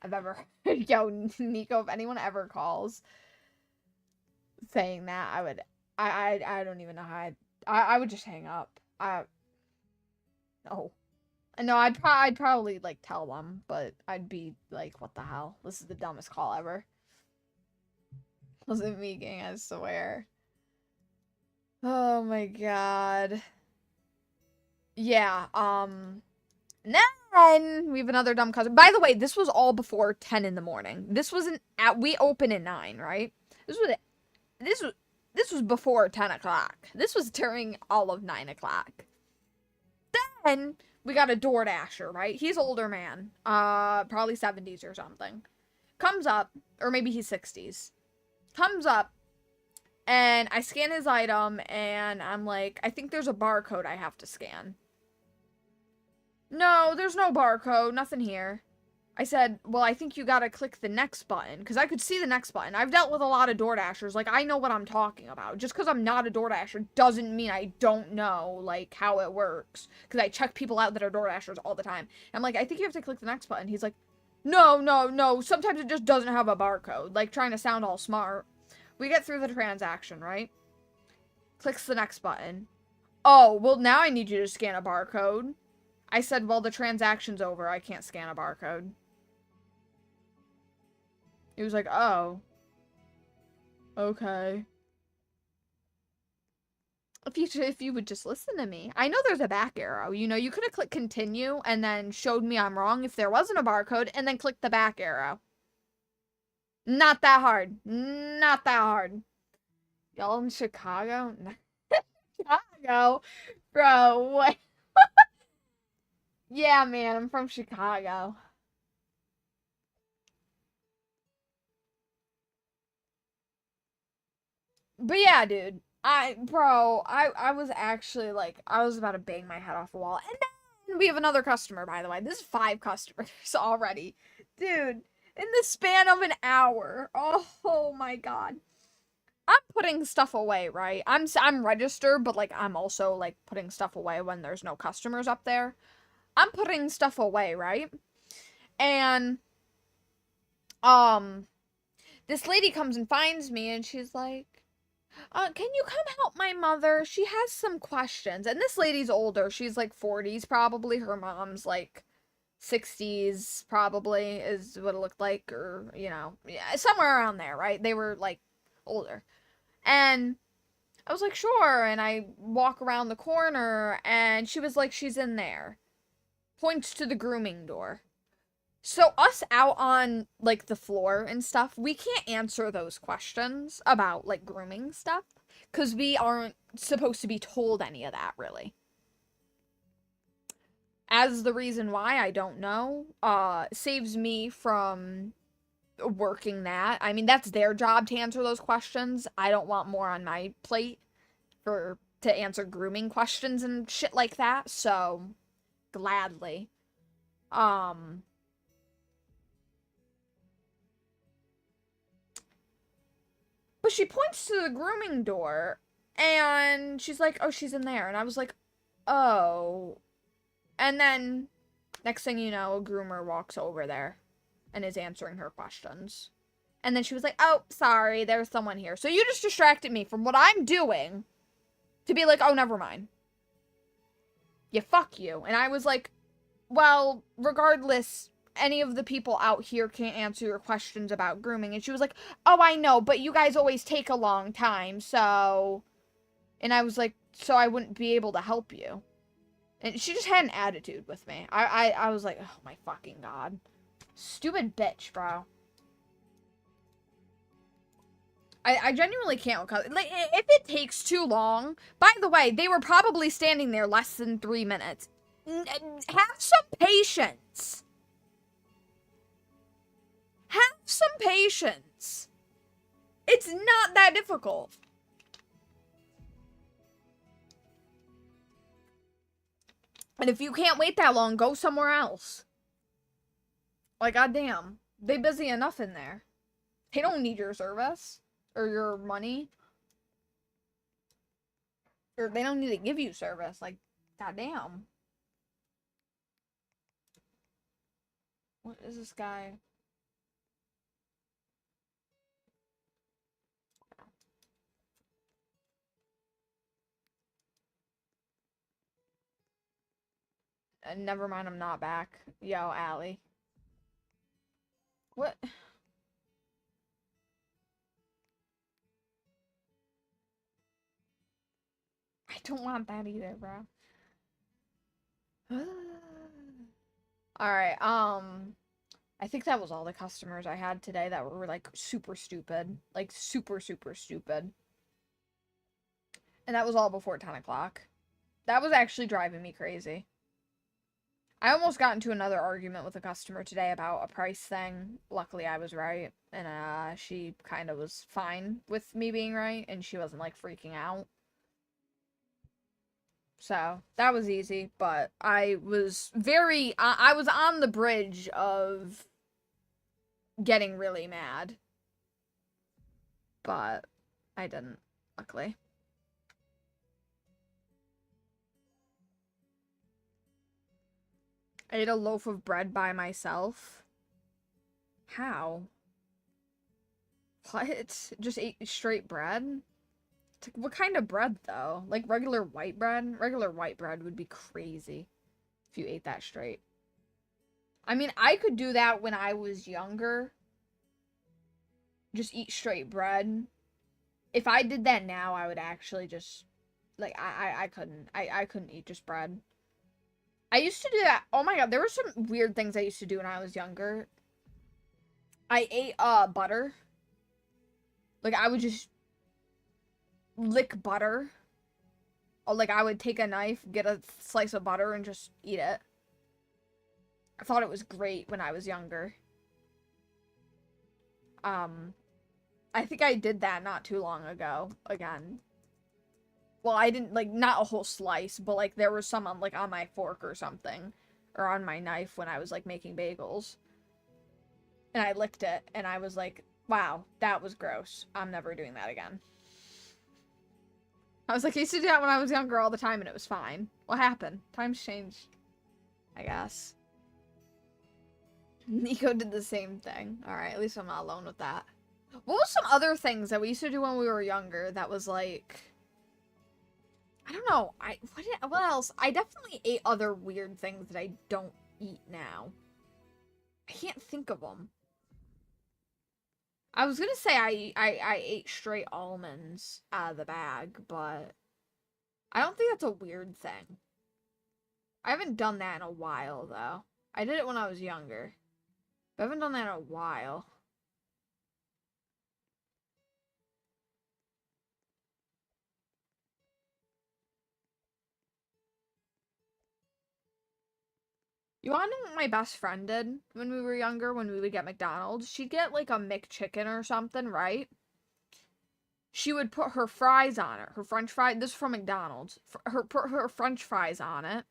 I've ever heard. Yo, Nico, if anyone ever calls saying that, I don't even know how I would just hang up. No. No, I'd probably, like, tell them, but I'd be like, what the hell? This is the dumbest call ever. Wasn't me, gang, I swear. Oh my god. Yeah, then we have another dumb cousin. By the way, this was all before 10 in the morning. This wasn't we open at 9, right? This was before 10 o'clock. This was during all of 9 o'clock. Then we got a DoorDasher, right? He's an older man. Probably 70s or something. Comes up, or maybe he's 60s. Comes up, and I scan his item, and I'm like, I think there's a barcode I have to scan. No, there's no barcode. Nothing here. I said, well, I think you gotta click the next button, because I could see the next button. I've dealt with a lot of DoorDashers. Like, I know what I'm talking about. Just because I'm not a DoorDasher doesn't mean I don't know, like, how it works. Because I check people out that are DoorDashers all the time. And I'm like, I think you have to click the next button. He's like, no. Sometimes it just doesn't have a barcode. Like, trying to sound all smart. We get through the transaction, right? Clicks the next button. Oh, well, now I need you to scan a barcode. I said, well, the transaction's over. I can't scan a barcode. He was like, oh. Okay. If you would just listen to me. I know there's a back arrow. You know, you could have clicked continue and then showed me I'm wrong if there wasn't a barcode and then clicked the back arrow. Not that hard. Not that hard. Y'all in Chicago? Chicago? Bro, what? Yeah, man, I'm from Chicago. But yeah, dude. I was actually, like, I was about to bang my head off a wall. And then we have another customer, by the way. This is 5 customers already. Dude, in the span of an hour. Oh my god. I'm putting stuff away, right? I'm registered, but, like, I'm also, like, putting stuff away when there's no customers up there. I'm putting stuff away, right? And, this lady comes and finds me, and she's like, can you come help my mother? She has some questions. And this lady's older. She's, like, 40s, probably. Her mom's, like, 60s, probably, is what it looked like. Or, you know, yeah, somewhere around there, right? They were, like, older. And I was like, sure. And I walk around the corner, and she was like, she's in there. Points to the grooming door. So us out on, like, the floor and stuff, we can't answer those questions about, like, grooming stuff. Because we aren't supposed to be told any of that, really. as the reason why, I don't know. Saves me from working that. I mean, that's their job to answer those questions. I don't want more on my plate to answer grooming questions and shit like that, so gladly. But she points to the grooming door and she's like, "Oh, she's in there." And I was like, "Oh." And then next thing you know, a groomer walks over there and is answering her questions. And then she was like, "Oh, sorry, there's someone here." So you just distracted me from what I'm doing to be like, "Oh, never mind." Yeah, fuck you. And I was like, "Well, regardless, any of the people out here can't answer your questions about grooming." And she was like, "Oh, I know, but you guys always take a long time, so..." And I was like, "So I wouldn't be able to help you." And she just had an attitude with me. I was like, "Oh my fucking god. Stupid bitch, bro." I genuinely can't. Like, if it takes too long... By the way, they were probably standing there less than 3 minutes. Have some patience. Have some patience. It's not that difficult. And if you can't wait that long, go somewhere else. Like, goddamn. They busy enough in there. They don't need your service. Or your money. Or they don't need to give you service. Like, goddamn. What is this guy? Never mind, I'm not back. Yo, Allie. What? I don't want that either, bro. Alright, I think that was all the customers I had today that were, like, super stupid. Like, super, super stupid. And that was all before 10 o'clock. That was actually driving me crazy. I almost got into another argument with a customer today about a price thing. Luckily, I was right. And, she kind of was fine with me being right. And she wasn't, like, freaking out. So, that was easy. But I was I was on the bridge of getting really mad. But I didn't, luckily. I ate a loaf of bread by myself. How? What? Just ate straight bread? It's like, what kind of bread, though? Like, regular white bread? Regular white bread would be crazy if you ate that straight. I mean, I could do that when I was younger. Just eat straight bread. If I did that now, I would actually just... Like, I couldn't. I couldn't eat just bread. I used to do that. Oh my god, there were some weird things I used to do when I was younger. I ate, butter. Like, I would just lick butter. Or, like, I would take a knife, get a slice of butter, and just eat it. I thought it was great when I was younger. I think I did that not too long ago, again. Well, I didn't, like, not a whole slice, but, like, there was some on, like, on my fork or something. Or on my knife when I was, like, making bagels. And I licked it, and I was like, wow, that was gross. I'm never doing that again. I was like, I used to do that when I was younger all the time, and it was fine. What happened? Times changed, I guess. Nico did the same thing. Alright, at least I'm not alone with that. What was some other things that we used to do when we were younger that was like... I don't know. What else? I definitely ate other weird things that I don't eat now. I can't think of them. I was gonna say I ate straight almonds out of the bag, but I don't think that's a weird thing. I haven't done that in a while, though. I did it when I was younger. But I haven't done that in a while. You wanna know what my best friend did when we were younger, when we would get McDonald's? She'd get like a McChicken or something, right? She would put her fries on it. Her french fries, this is from McDonald's. Put her french fries on it.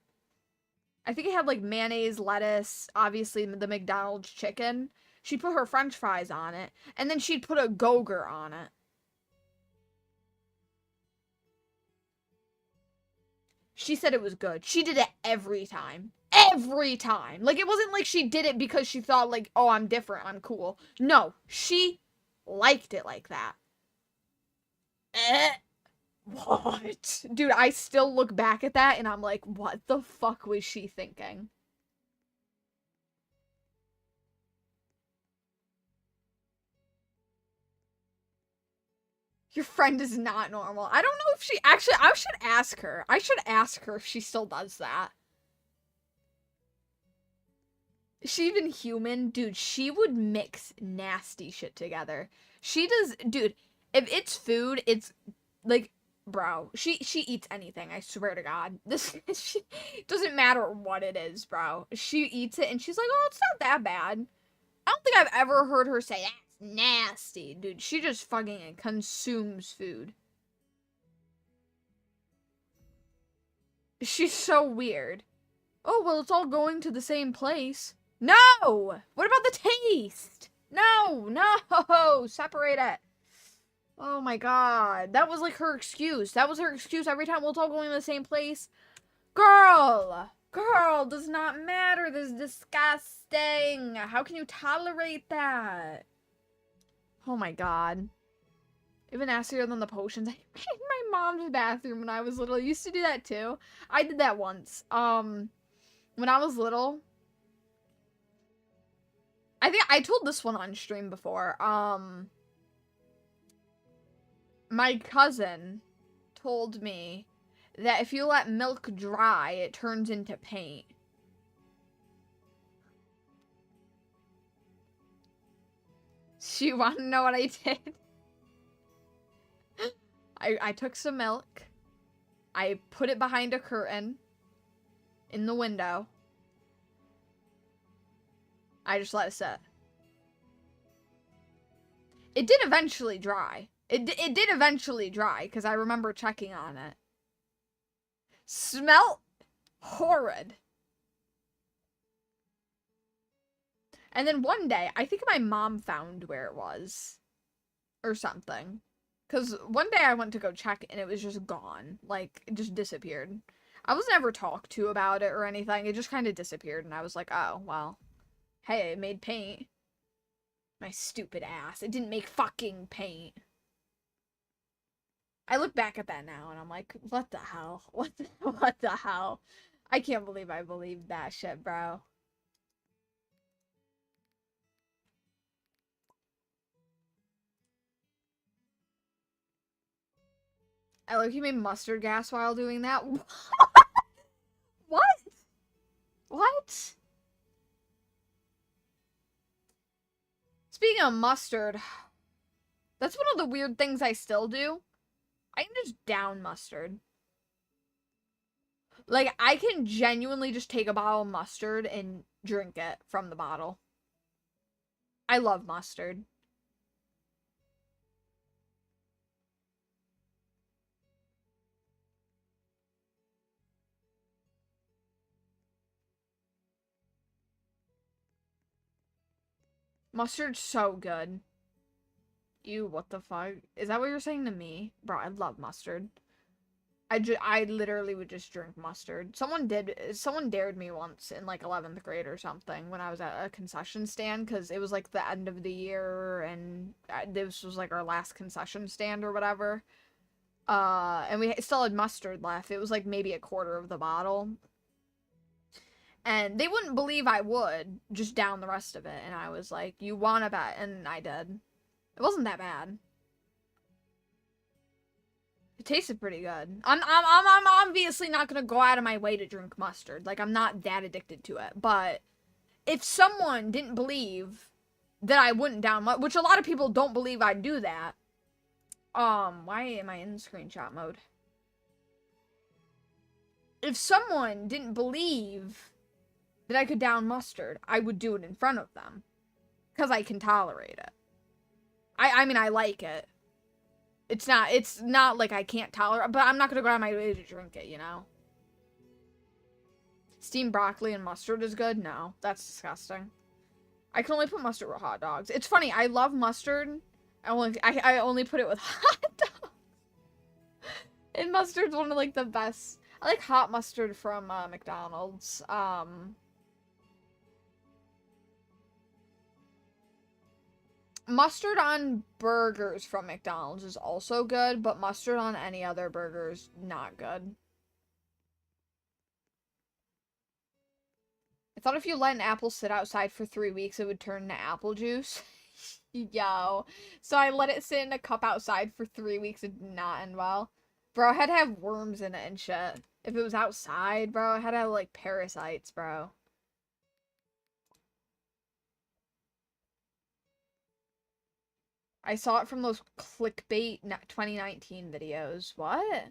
I think it had like mayonnaise, lettuce, obviously the McDonald's chicken. She'd put her french fries on it, and then she'd put a Go-Gurt on it. She said it was good. She did it every time. Every time. Like, it wasn't like she did it because she thought, like, oh, I'm different, I'm cool. No, she liked it like that. What? Dude, I still look back at that and I'm like, what the fuck was she thinking? Your friend is not normal. I don't know if she actually, I should ask her. I should ask her if she still does that. Is she even human? Dude, she would mix nasty shit together. She does, dude, if it's food, it's like, bro, she eats anything, I swear to God. This she doesn't matter what it is, bro. She eats it and she's like, "Oh, it's not that bad." I don't think I've ever heard her say that's nasty, dude. She just fucking consumes food. She's so weird. Oh, well, it's all going to the same place. No! What about the taste? No, no, separate it. Oh my god. That was like her excuse. That was her excuse every time. Well, it's all going to the same place. Girl! Girl, does not matter. This is disgusting. How can you tolerate that? Oh my god. Even nastier than the potions. I made my mom's bathroom when I was little. I used to do that too. I did that once. When I was little. I think I told this one on stream before. My cousin told me that if you let milk dry, it turns into paint. So you want to know what I did? I took some milk. I put it behind a curtain in the window. I just let it sit. It did eventually dry. It did eventually dry, because I remember checking on it. Smelt horrid. And then one day, I think my mom found where it was. Or something. Because one day I went to go check and it was just gone. Like, it just disappeared. I was never talked to about it or anything. It just kind of disappeared and I was like, oh, well. Hey, it made paint. My stupid ass. It didn't make fucking paint. I look back at that now and I'm like, what the hell? What the hell? I can't believe I believed that shit, bro. I look, he made mustard gas while doing that. What? What? Speaking of mustard, that's one of the weird things I still do. I can just down mustard. Like, I can genuinely just take a bottle of mustard and drink it from the bottle. I love mustard. Mustard's so good. Ew, what the fuck? Is that what you're saying to me? Bro, I love mustard. I literally would just drink mustard. Someone dared me once in like 11th grade or something when I was at a concession stand because it was like the end of the year and this was like our last concession stand or whatever. And we still had mustard left. It was like maybe a quarter of the bottle. And they wouldn't believe I would just down the rest of it. And I was like, you wanna bet? And I did. It wasn't that bad. It tasted pretty good. I'm obviously not gonna go out of my way to drink mustard. Like, I'm not that addicted to it. But if someone didn't believe that I wouldn't down, which a lot of people don't believe I'd do that. Why am I in screenshot mode? If someone didn't believe that I could down mustard, I would do it in front of them. Because I can tolerate it. I mean, I like it. It's not like I can't tolerate, but I'm not gonna go out of my way to drink it, you know? Steamed broccoli and mustard is good? No, that's disgusting. I can only put mustard with hot dogs. It's funny, I love mustard. I only put it with hot dogs. And mustard's one of like the best. I like hot mustard from McDonald's. Mustard on burgers from McDonald's is also good, but mustard on any other burger is not good. I thought if you let an apple sit outside for 3 weeks, it would turn into apple juice. Yo. So I let it sit in a cup outside for 3 weeks. It did not end well. Bro, it had to have worms in it and shit. If it was outside, bro, it had to have, like, parasites, bro. I saw it from those clickbait 2019 videos. What?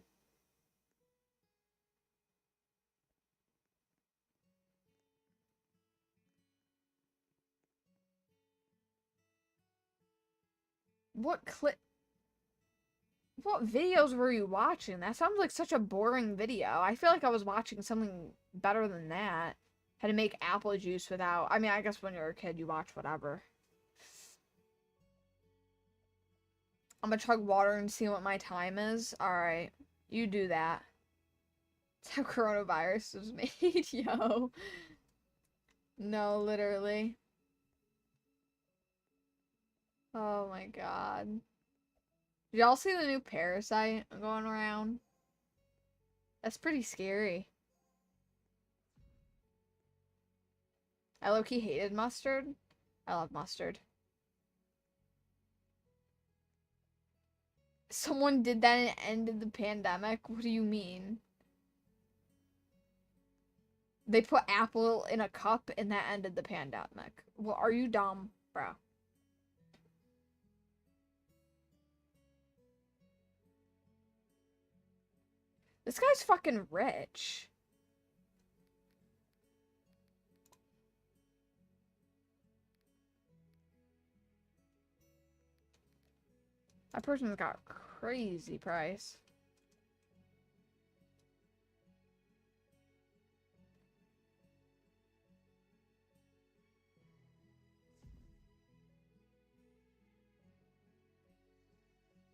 What clip? What videos were you watching? That sounds like such a boring video. I feel like I was watching something better than that. How to make apple juice without... I mean, I guess when you're a kid, you watch whatever. I'm gonna chug water and see what my time is. Alright. You do that. That's how coronavirus was made, yo. No, literally. Oh my god. Did y'all see the new Parasite going around? That's pretty scary. I low-key hated mustard. I love mustard. Someone did that and it ended the pandemic? What do you mean? They put apple in a cup and that ended the pandemic. Well, are you dumb, bro? This guy's fucking rich. That person's got a crazy price.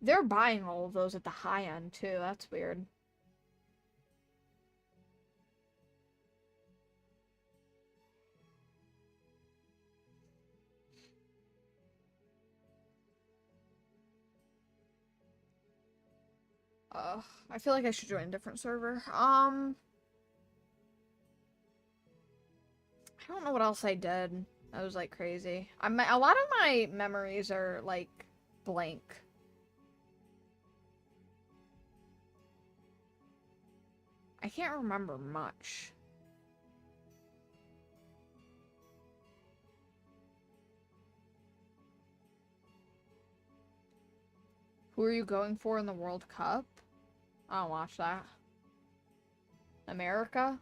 They're buying all of those at the high end, too. That's weird. I feel like I should join a different server. I don't know what else I did. That was, like, crazy. A lot of my memories are, like, blank. I can't remember much. Who are you going for in the World Cup? I don't watch that. America?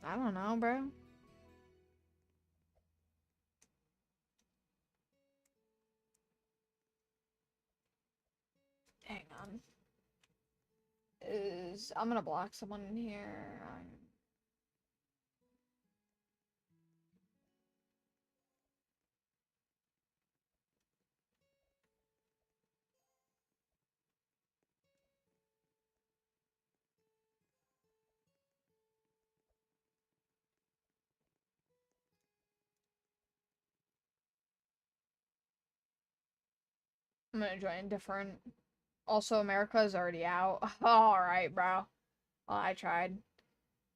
I don't know, bro. Hang on. I'm gonna block someone in here. I'm gonna join different. Also, America is already out. Alright, bro. Well, I tried.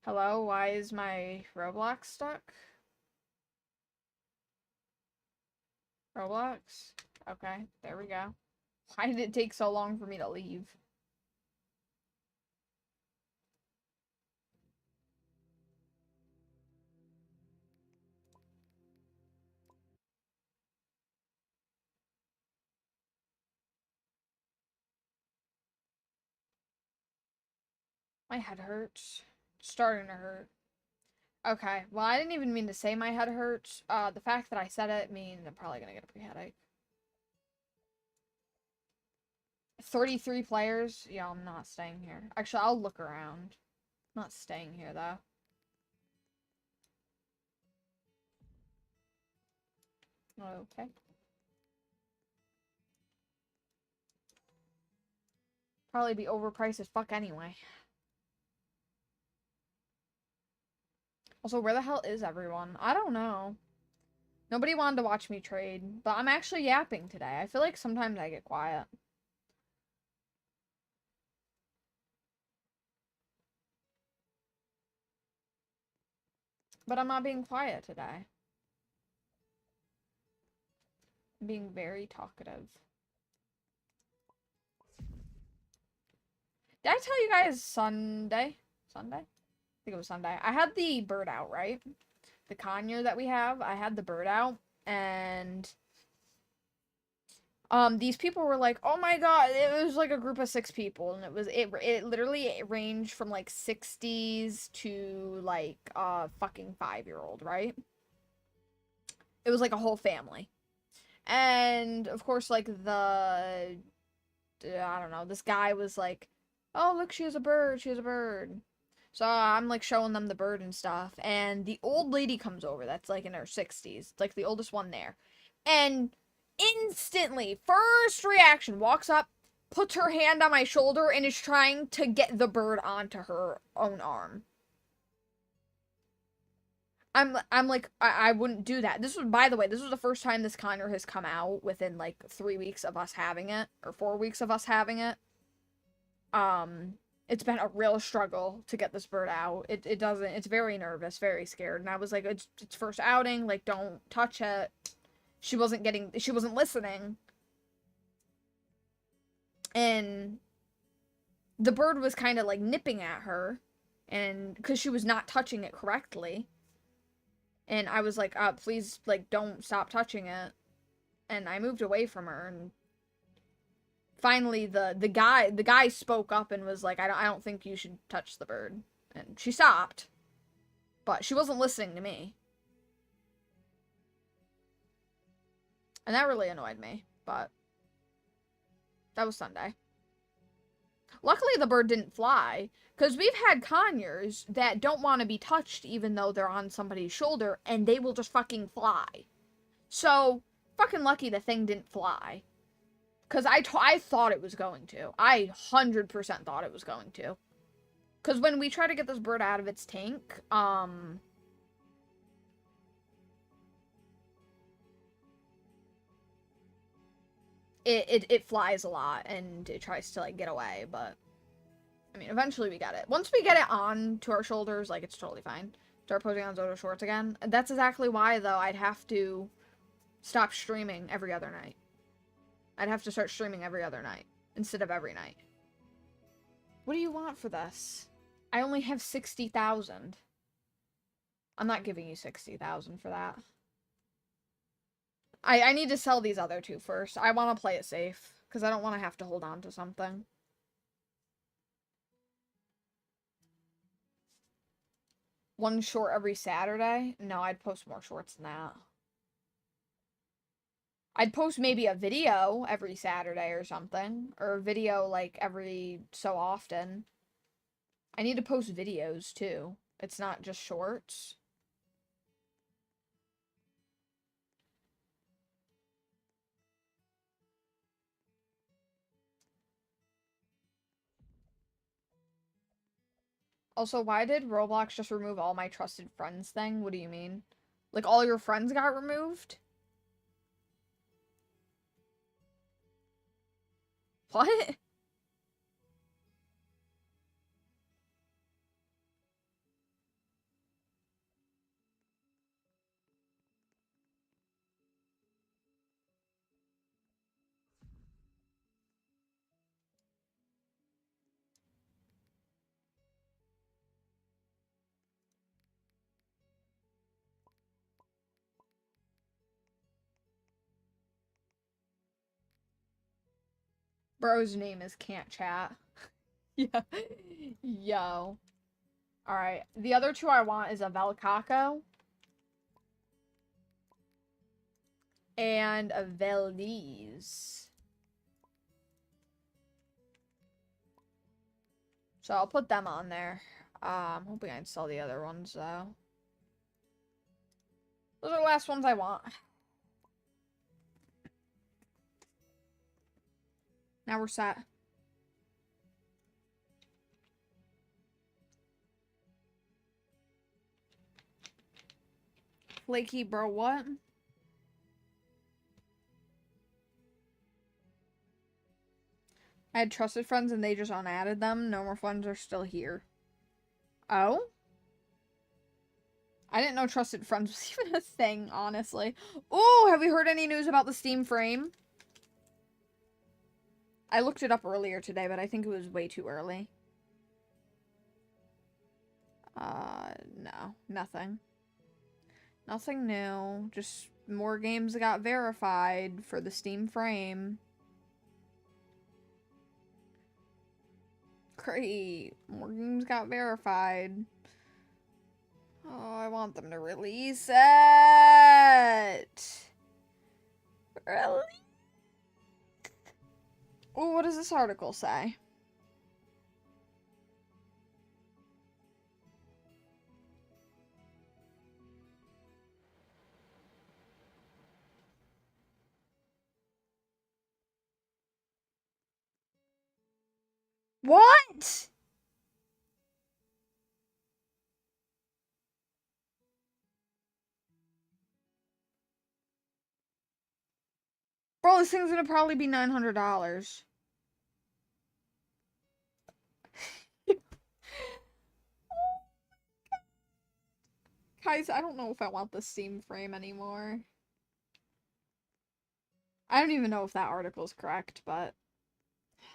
Hello, why is my Roblox stuck? Roblox? Okay, there we go. Why did it take so long for me to leave? My head hurts. It's starting to hurt. Okay, well, I didn't even mean to say my head hurts. The fact that I said it means I'm probably gonna get a pre-headache. 33 players? Yeah, I'm not staying here. Actually, I'll look around. I'm not staying here, though. Okay. Probably be overpriced as fuck anyway. Also, where the hell is everyone? I don't know. Nobody wanted to watch me trade, but I'm actually yapping today. I feel like sometimes I get quiet. But I'm not being quiet today. I'm being very talkative. Did I tell you guys Sunday? Sunday? I think it was Sunday. I had the bird out, right? The conure that we have, I had the bird out, and these people were like, "Oh my god!" It was like a group of 6 people, and it literally ranged from like 60s to like fucking 5-year-old, right? It was like a whole family, and of course, like I don't know, this guy was like, "Oh look, she has a bird. She has a bird." So I'm like showing them the bird and stuff, and the old lady comes over that's like in her 60s, like the oldest one there. And instantly, first reaction, walks up, puts her hand on my shoulder, and is trying to get the bird onto her own arm. I'm like, I wouldn't do that. This was, by the way, this was the first time this conure has come out within like 3 weeks of us having it, or 4 weeks of us having it. Um, it's been a real struggle to get this bird out. It doesn't. It's very nervous, very scared. And I was like, it's first outing. Like, don't touch it. She wasn't listening. And the bird was kind of like nipping at her, and because she was not touching it correctly. And I was like, please, like, don't stop touching it. And I moved away from her, and finally the guy spoke up and was like, I don't think you should touch the bird. And she stopped, but she wasn't listening to me. And that really annoyed me, but that was Sunday. Luckily the bird didn't fly, because we've had conures that don't want to be touched even though they're on somebody's shoulder, and they will just fucking fly. So, fucking lucky the thing didn't fly. Because I thought it was going to. I 100% thought it was going to. Because when we try to get this bird out of its tank, it flies a lot, and it tries to, like, get away, but, I mean, eventually we get it. Once we get it on to our shoulders, like, it's totally fine. Start posing on Zoto shorts again. That's exactly why, though, I'd have to stop streaming every other night. I'd have to start streaming every other night, instead of every night. What do you want for this? I only have 60,000. I'm not giving you 60,000 for that. I need to sell these other 2 first. I want to play it safe, because I don't want to have to hold on to something. One short every Saturday? No, I'd post more shorts than that. I'd post maybe a video every Saturday or something. Or a video, like, every so often. I need to post videos, too. It's not just shorts. Also, why did Roblox just remove all my trusted friends thing? What do you mean? Like, all your friends got removed? What? Bro's name is Can't Chat. Yeah. Yo. Alright, the other two I want is a Velcaco and a Valdez. So I'll put them on there. I'm hoping I can sell the other ones, though. Those are the last ones I want. Now we're set. Flaky, bro, what? I had trusted friends and they just unadded them. No more friends are still here. Oh? I didn't know trusted friends was even a thing, honestly. Oh, have we heard any news about the Steam frame? I looked it up earlier today, but I think it was way too early. No. Nothing. Nothing new. Just more games got verified for the Steam frame. Great. More games got verified. Oh, I want them to release it. Really? Oh, what does this article say? What? Bro, this thing's gonna probably be $900. Guys, I don't know if I want the Steam frame anymore. I don't even know if that article's correct, but I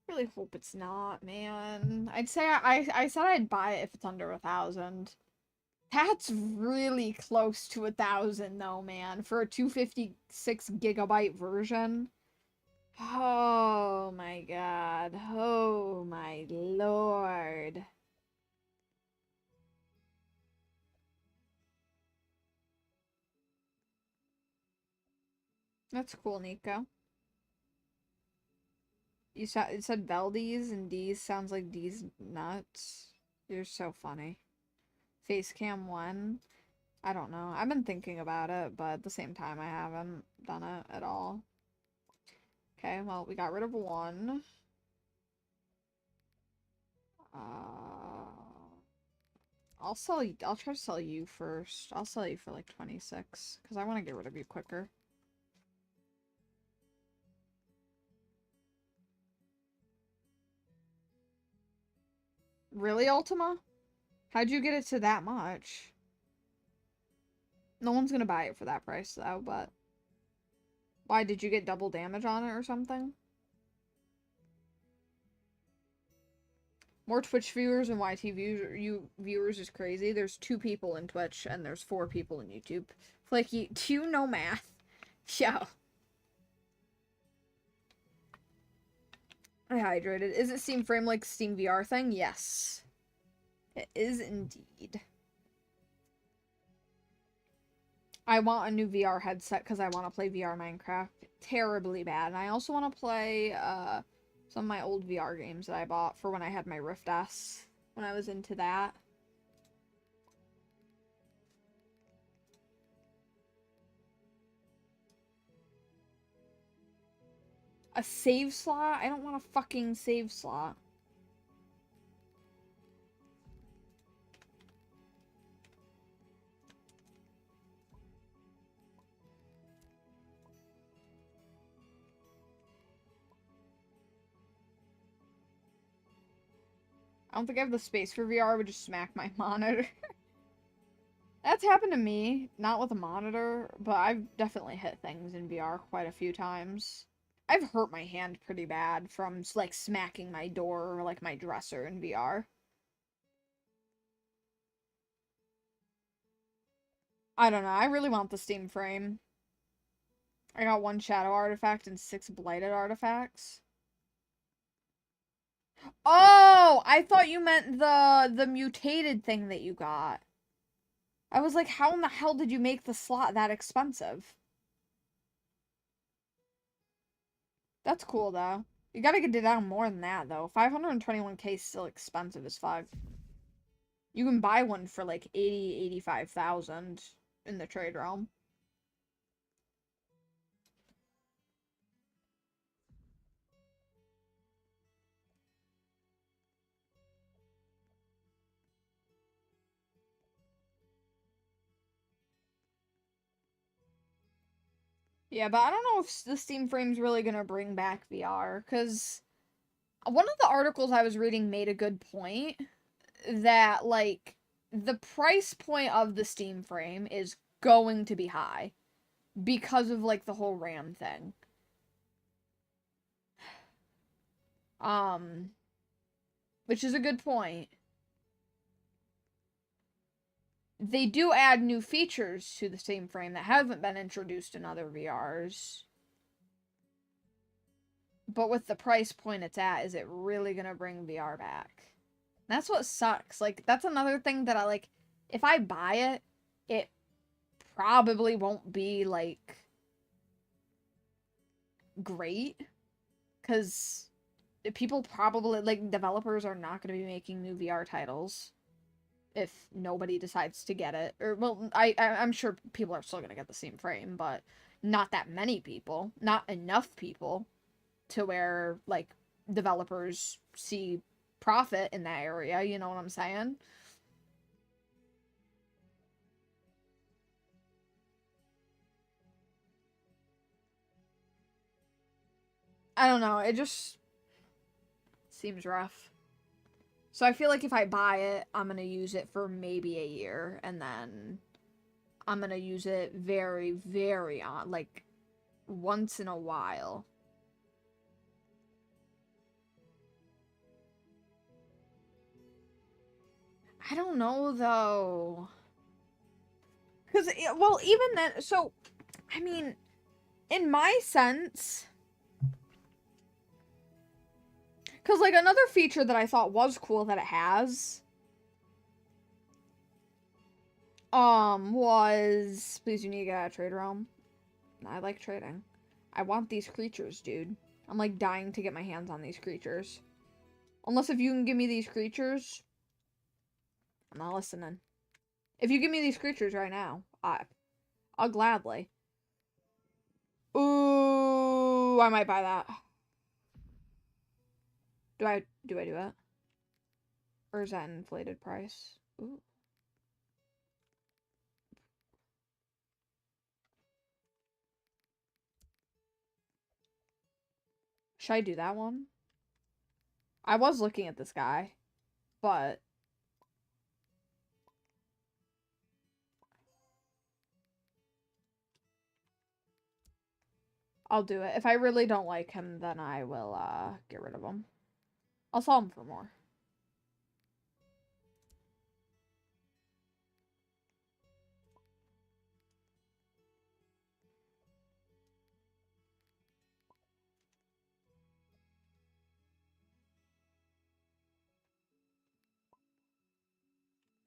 really hope it's not, man. I'd say I said I'd buy it if it's under 1,000. That's really close to 1,000 though, man, for a 256 GB version. Oh my god. Oh my lord. That's cool, Nico. It said Valdez and D's sounds like D's nuts. You're so funny. Facecam 1. I don't know. I've been thinking about it, but at the same time I haven't done it at all. Okay, well, we got rid of one. I'll try to sell you first. I'll sell you for like 26 because I want to get rid of you quicker. Really, Ultima? How'd you get it to that much? No one's gonna buy it for that price though, but why, did you get double damage on it or something? More Twitch viewers and YT viewers is crazy. There's 2 people in Twitch and there's 4 people in YouTube. Flaky, do you know math? Yo. I hydrated. Is it Steam Frame like Steam VR thing? Yes. It is indeed. I want a new VR headset because I want to play VR Minecraft terribly bad. And I also want to play some of my old VR games that I bought for when I had my Rift S, when I was into that. A save slot? I don't want a fucking save slot. I don't think I have the space for VR. I would just smack my monitor. That's happened to me. Not with a monitor, but I've definitely hit things in VR quite a few times. I've hurt my hand pretty bad from, like, smacking my door or, like, my dresser in VR. I don't know. I really want the Steam frame. I got 1 shadow artifact and 6 blighted artifacts. Oh, I thought you meant the mutated thing that you got. I was like, how in the hell did you make the slot that expensive? That's cool though. You gotta get it down more than that though. 521K is still expensive as fuck. You can buy one for like 85,000 in the trade realm. Yeah, but I don't know if the Steam Frame's really gonna bring back VR, because one of the articles I was reading made a good point that, like, the price point of the Steam Frame is going to be high because of, like, the whole RAM thing. Um, which is a good point. They do add new features to the Steam Frame that haven't been introduced in other VRs. But with the price point it's at, is it really gonna bring VR back? That's what sucks. Like, that's another thing that I like. If I buy it, it probably won't be, like, great. Because people probably, like, developers are not going to be making new VR titles if nobody decides to get it. Or, well, I'm sure people are still going to get the same frame, but not that many people. Not enough people to where, like, developers see profit in that area, you know what I'm saying? I don't know, it just seems rough. So I feel like if I buy it, I'm gonna use it for maybe a year, and then I'm gonna use it very, very on, like, once in a while. I don't know, though. Because, well, even then, so, I mean, in my sense, because, like, another feature that I thought was cool that it has, was, please, you need to get out of trade realm. I like trading. I want these creatures, dude. I'm, like, dying to get my hands on these creatures. Unless if you can give me these creatures, I'm not listening. If you give me these creatures right now, I'll gladly. Ooh, I might buy that. Do I do it? Or is that an inflated price? Ooh. Should I do that one? I was looking at this guy, but I'll do it. If I really don't like him, then I will get rid of him. I'll sell him for more.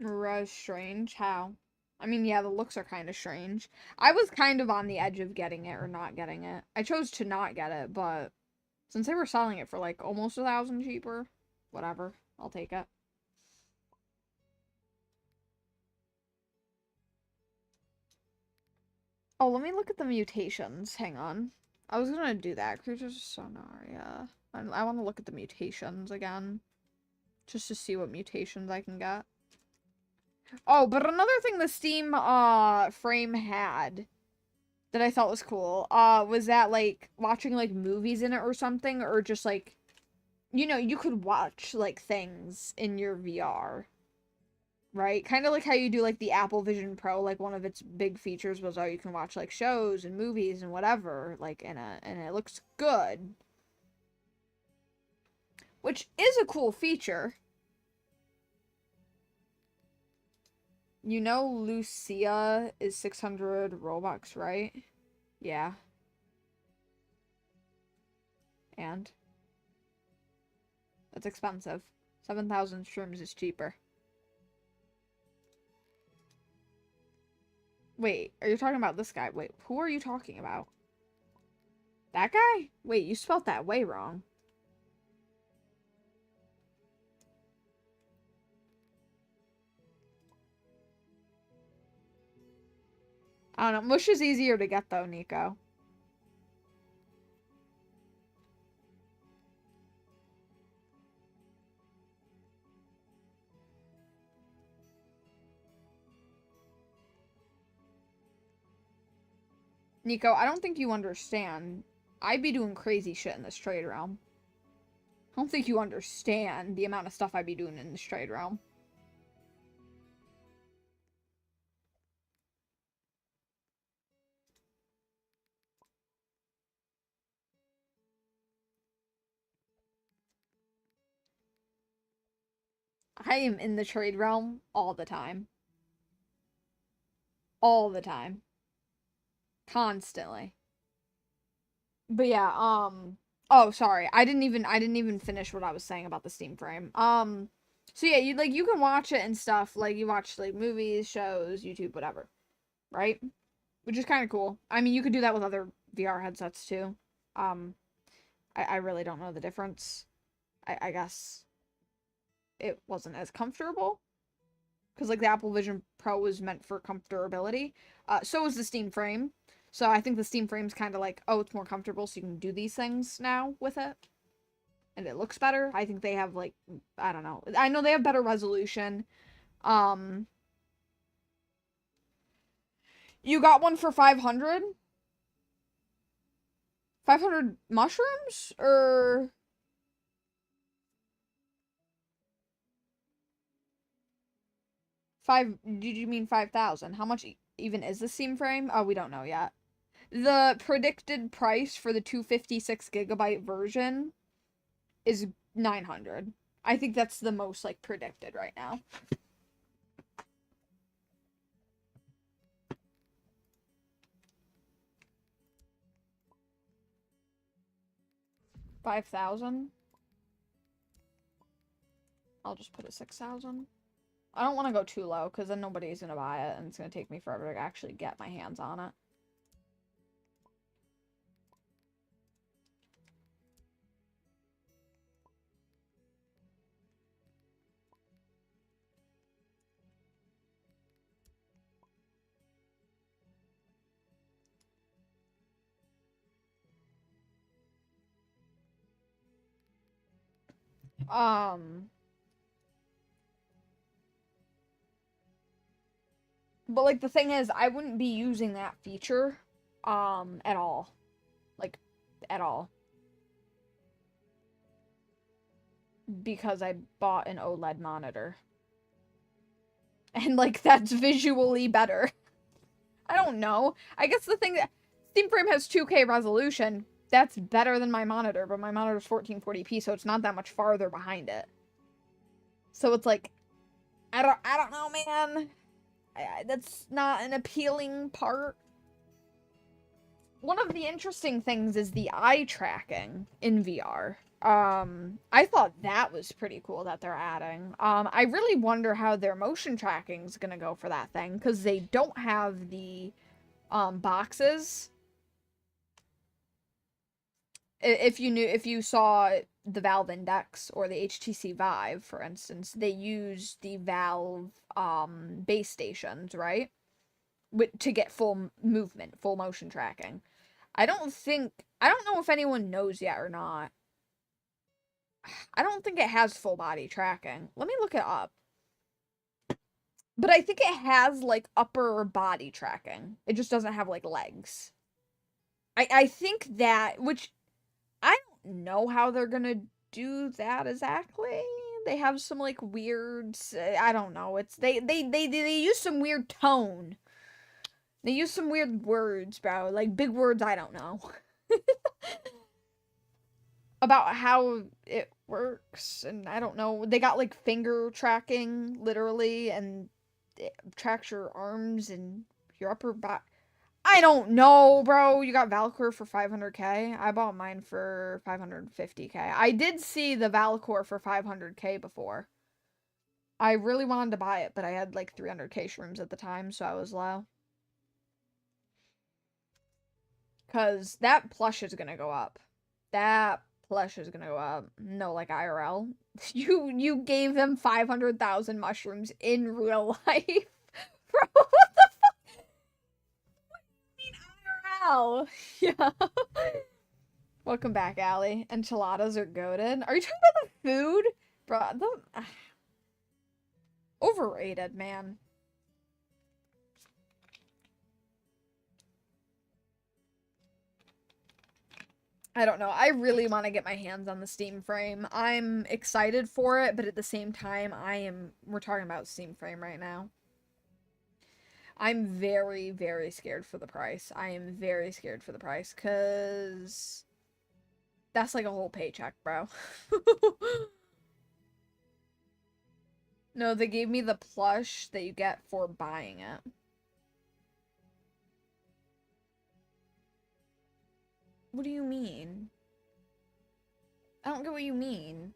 Mirage strange. How? I mean, yeah, the looks are kind of strange. I was kind of on the edge of getting it or not getting it. I chose to not get it, but since they were selling it for like almost 1,000 cheaper, whatever, I'll take it. Oh, let me look at the mutations. Hang on. I was gonna do that. Creatures of Sonaria. I want to look at the mutations again. Just to see what mutations I can get. Oh, but another thing the Steam frame had that I thought was cool was that, like, watching, like, movies in it or something, or just, like, you know, you could watch, like, things in your VR, right? Kind of like how you do, like, the Apple Vision Pro, like, one of its big features was, oh, you can watch, like, shows and movies and whatever, like, and it looks good. Which is a cool feature. You know Lucia is 600 Robux, right? Yeah. And It's expensive. 7,000 shrooms is cheaper. Wait, are you talking about this guy? Wait, who are you talking about? That guy? Wait, you spelled that way wrong. I don't know. Mush is easier to get though, Nico. Nico, I don't think you understand. I'd be doing crazy shit in this trade realm. I don't think you understand the amount of stuff I'd be doing in this trade realm. I am in the trade realm all the time. All the time. Constantly. But yeah, oh, sorry. I didn't even finish what I was saying about the Steam frame. So yeah, you can watch it and stuff. Like, you watch, like, movies, shows, YouTube, whatever. Right? Which is kind of cool. I mean, you could do that with other VR headsets, too. I really don't know the difference. I guess it wasn't as comfortable. Because, like, the Apple Vision Pro was meant for comfortability. So was the Steam frame. So I think the Steam frame's kind of like, oh, it's more comfortable, so you can do these things now with it. And it looks better. I think they have, like, I don't know. I know they have better resolution. You got one for 500? 500 mushrooms? Or... Did you mean 5,000? How much even is the Steam frame? Oh, we don't know yet. The predicted price for the 256GB version is 900. I think that's the most, like, predicted right now. $5,000. I'll just put it 6,000. I don't want to go too low, because then nobody's going to buy it, and it's going to take me forever to actually get my hands on it. But, like, the thing is, I wouldn't be using that feature, at all. Like, at all. Because I bought an OLED monitor. And, like, that's visually better. I don't know. I guess the thing that... Steam Frame has 2K resolution. That's better than my monitor, but my monitor's 1440p, so it's not that much farther behind it. So it's like... I don't know, man. That's not an appealing part. One of the interesting things is the eye tracking in VR. I thought that was pretty cool that they're adding. I really wonder how their motion tracking's gonna go for that thing, because they don't have the, boxes. If you saw the Valve Index or the HTC Vive, for instance, they use the Valve, base stations, right? To get full movement, full motion tracking. I don't know if anyone knows yet or not. I don't think it has full body tracking. Let me look it up. But I think it has, like, upper body tracking. It just doesn't have, like, legs. I think that, which, I don't know how they're gonna do that exactly. They have some, like, weird, I don't know. It's, they use some weird tone. They use some weird words, bro. Like, big words I don't know. About how it works, and I don't know. They got, like, finger tracking, literally, and it tracks your arms and your upper back. I don't know, bro. You got Valkyr for 500k. I bought mine for 550k. I did see the Valkyr for 500k before. I really wanted to buy it, but I had like 300k shrooms at the time, so I was low. Because that plush is gonna go up. That plush is gonna go up. No, like IRL. You gave them 500,000 mushrooms in real life. Bro, what the fuck? IRL. Yeah. Welcome back, Allie. Enchiladas are goated. Are you talking about the food? Bro, overrated, man. I don't know. I really want to get my hands on the Steam frame. I'm excited for it, but at the same time, we're talking about Steam frame right now. I'm very, very scared for the price. I am very scared for the price, because that's like a whole paycheck, bro. No, they gave me the plush that you get for buying it. What do you mean? I don't get what you mean.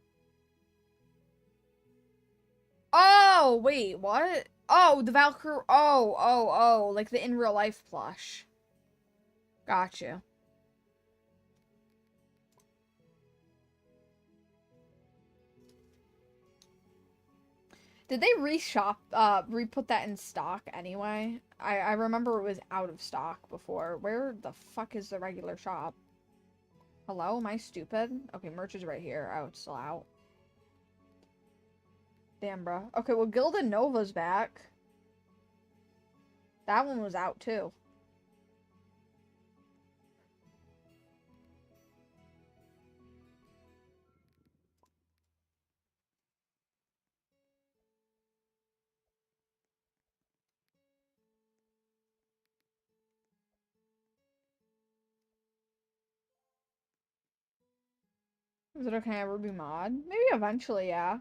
Oh, wait, what? Oh, the Valkyr. Oh, like the in real life plush. Got you. Did they re-put that in stock anyway? I remember it was out of stock before. Where the fuck is the regular shop? Hello, am I stupid? Okay, merch is right here. Oh, it's still out. Damn, bro. Okay, well, Gilda Nova's back. That one was out, too. Is it okay, Ruby mod? Maybe eventually, yeah.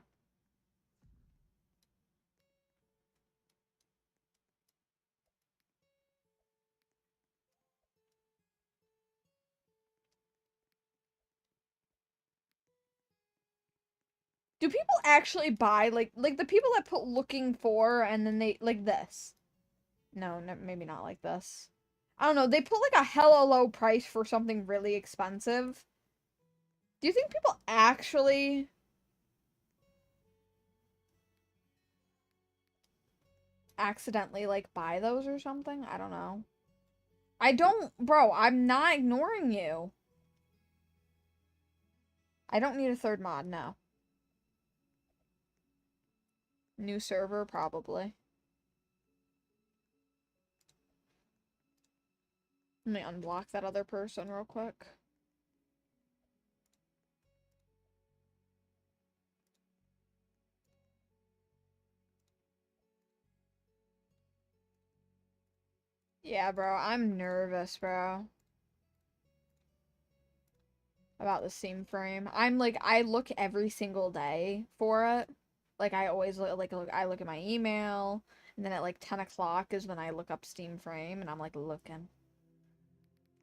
Do people actually buy, like the people that put looking for and then they, like this? No, maybe not like this. I don't know, they put like a hella low price for something really expensive. Do you think people actually accidentally like buy those or something? I don't know. I don't, bro, I'm not ignoring you. I don't need a third mod, no. New server, probably. Let me unblock that other person real quick. Yeah, bro, I'm nervous, bro. About the Steam frame. I'm like, I look every single day for it. Like, I always I look at my email, and then at like 10 o'clock is when I look up Steam frame, and I'm like looking.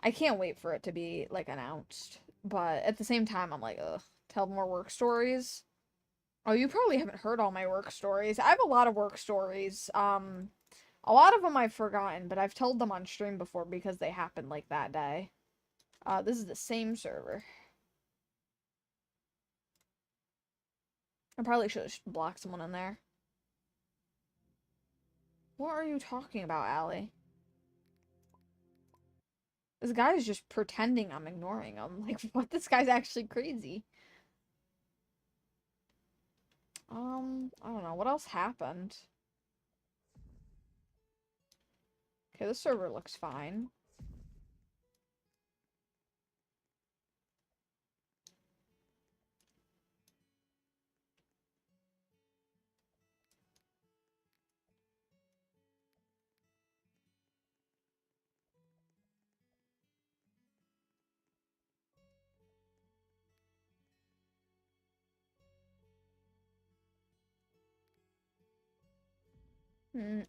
I can't wait for it to be like announced, but at the same time, I'm like, ugh, tell more work stories. Oh, you probably haven't heard all my work stories. I have a lot of work stories. A lot of them I've forgotten, but I've told them on stream before because they happened like that day. This is the same server. I probably should have blocked someone in there. What are you talking about, Allie? This guy is just pretending I'm ignoring him. Like, what? This guy's actually crazy. I don't know. What else happened? Okay, the server looks fine.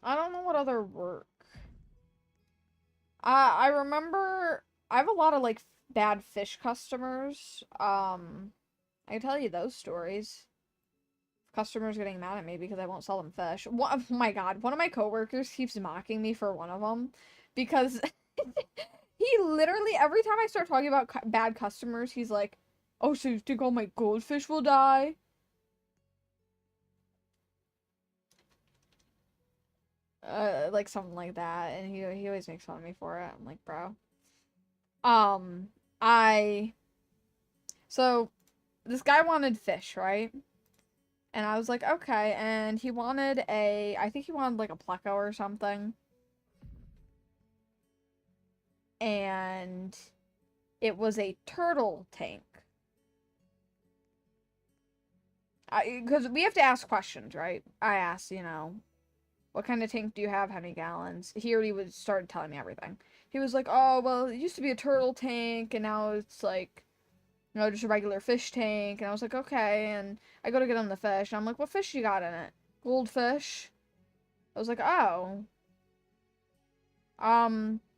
I don't know what other work. I remember I have a lot of like bad fish customers. I can tell you those stories. Customers getting mad at me because I won't sell them fish. Oh my god, one of my coworkers keeps mocking me for one of them because he literally every time I start talking about bad customers, he's like, "Oh, so you think all my goldfish will die?" Like something like that, and he always makes fun of me for it. I'm like, bro. Um, I so this guy wanted fish, right? And I was like, okay. And he wanted I think he wanted like a pleco or something. And it was a turtle tank. Because we have to ask questions, right? I asked, what kind of tank do you have? How many gallons? He already started telling me everything. He was like, oh, well, it used to be a turtle tank, and now it's like, just a regular fish tank. And I was like, okay. And I go to get him the fish, and I'm like, what fish you got in it? Goldfish. I was like, oh.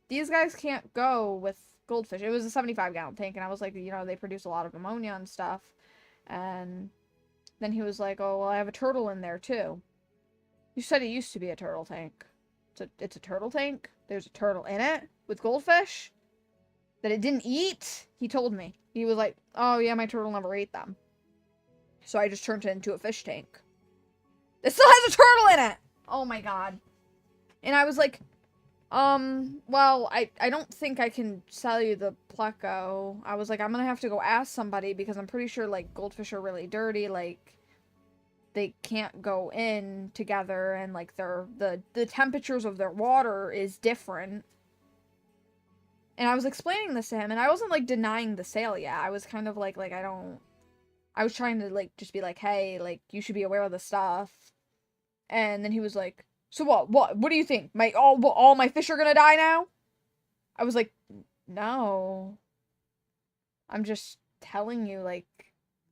These guys can't go with goldfish. It was a 75-gallon tank, and I was like, they produce a lot of ammonia and stuff. And then he was like, oh, well, I have a turtle in there, too. You said it used to be a turtle tank. It's a turtle tank? There's a turtle in it? With goldfish? That it didn't eat? He told me. He was like, oh, yeah, my turtle never ate them. So I just turned it into a fish tank. It still has a turtle in it! Oh, my God. And I was like, well, I don't think I can sell you the pleco. I was like, I'm gonna have to go ask somebody because I'm pretty sure, like, goldfish are really dirty, like, they can't go in together and, like, the temperatures of their water is different. And I was explaining this to him, and I wasn't, like, denying the sale yet. I was kind of like, I was trying to, like, just be like, hey, like, you should be aware of the stuff. And then he was like, so what? What do you think? All my fish are gonna die now? I was like, no. I'm just telling you, like,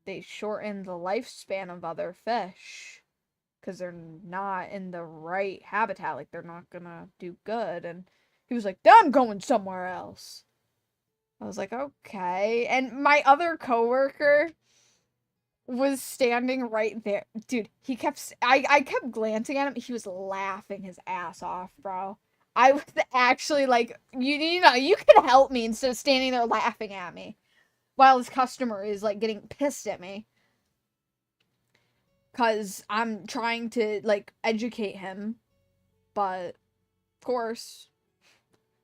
they shorten the lifespan of other fish. Because they're not in the right habitat. Like, they're not gonna do good. And he was like, I'm going somewhere else. I was like, okay. And my other coworker was standing right there. Dude, I kept glancing at him. He was laughing his ass off, bro. I was actually like, you could help me instead of standing there laughing at me while his customer is like getting pissed at me. Cause I'm trying to like educate him. But of course,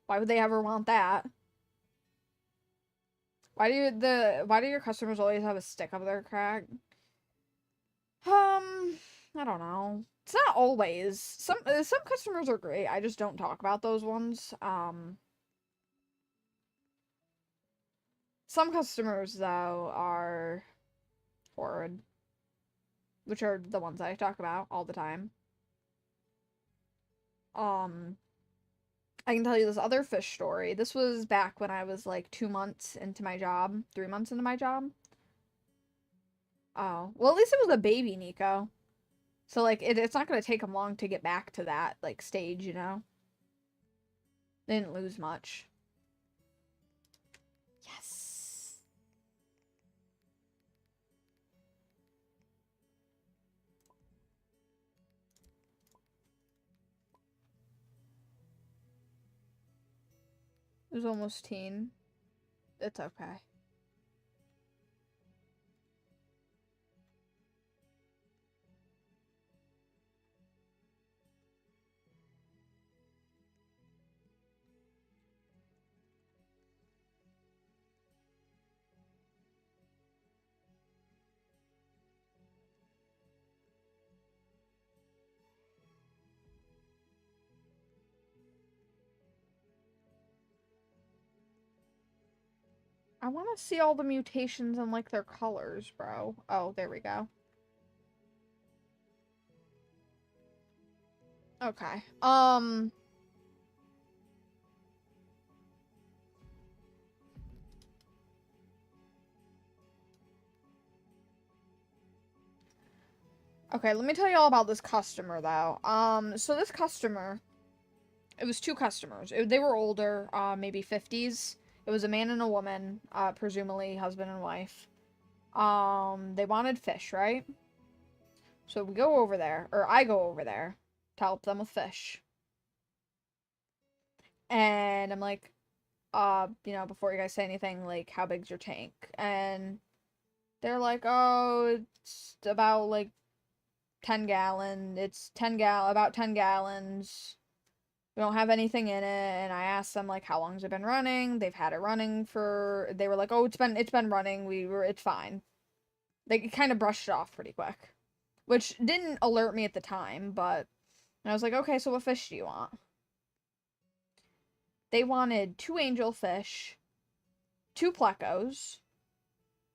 why would they ever want that? Why do your customers always have a stick up their crack? I don't know. It's not always. Some customers are great. I just don't talk about those ones. Some customers though are horrid, which are the ones I talk about all the time. Um, I can tell you this other fish story. This was back when I was like 2 months into my job, 3 months into my job. Oh, well, at least it was a baby Nico. So like it's not gonna take them long to get back to that like stage, you know. They didn't lose much. Yes. It was almost teen. It's okay. I want to see all the mutations and like their colors, bro. Oh, there we go. Okay. Okay, let me tell you all about this customer though. So this customer, It was two customers. They were older, maybe 50s. It was a man and a woman, presumably husband and wife. They wanted fish, right? So we go over there, or I go over there to help them with fish. And I'm like, before you guys say anything, like, how big's your tank? And they're like, oh, it's about, like, 10 gallon. It's about 10 gallons. We don't have anything in it. And I asked them, like, how long has it been running? They've had it running for, they were like, oh, it's been running. It's fine. They kind of brushed it off pretty quick, which didn't alert me at the time, but I was like, okay, so what fish do you want? They wanted 2 angelfish, 2 plecos,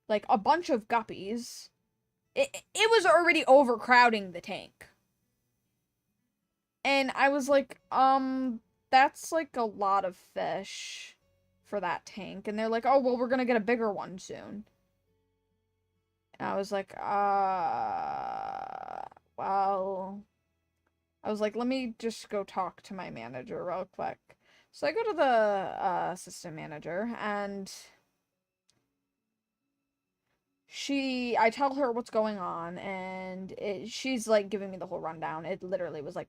like a bunch of guppies. It was already overcrowding the tank. And I was like, that's like a lot of fish for that tank. And they're like, oh, well, we're gonna get a bigger one soon. And I was like, well, I was like, let me just go talk to my manager real quick. So I go to the assistant manager, and I tell her what's going on, and she's like giving me the whole rundown. It literally was like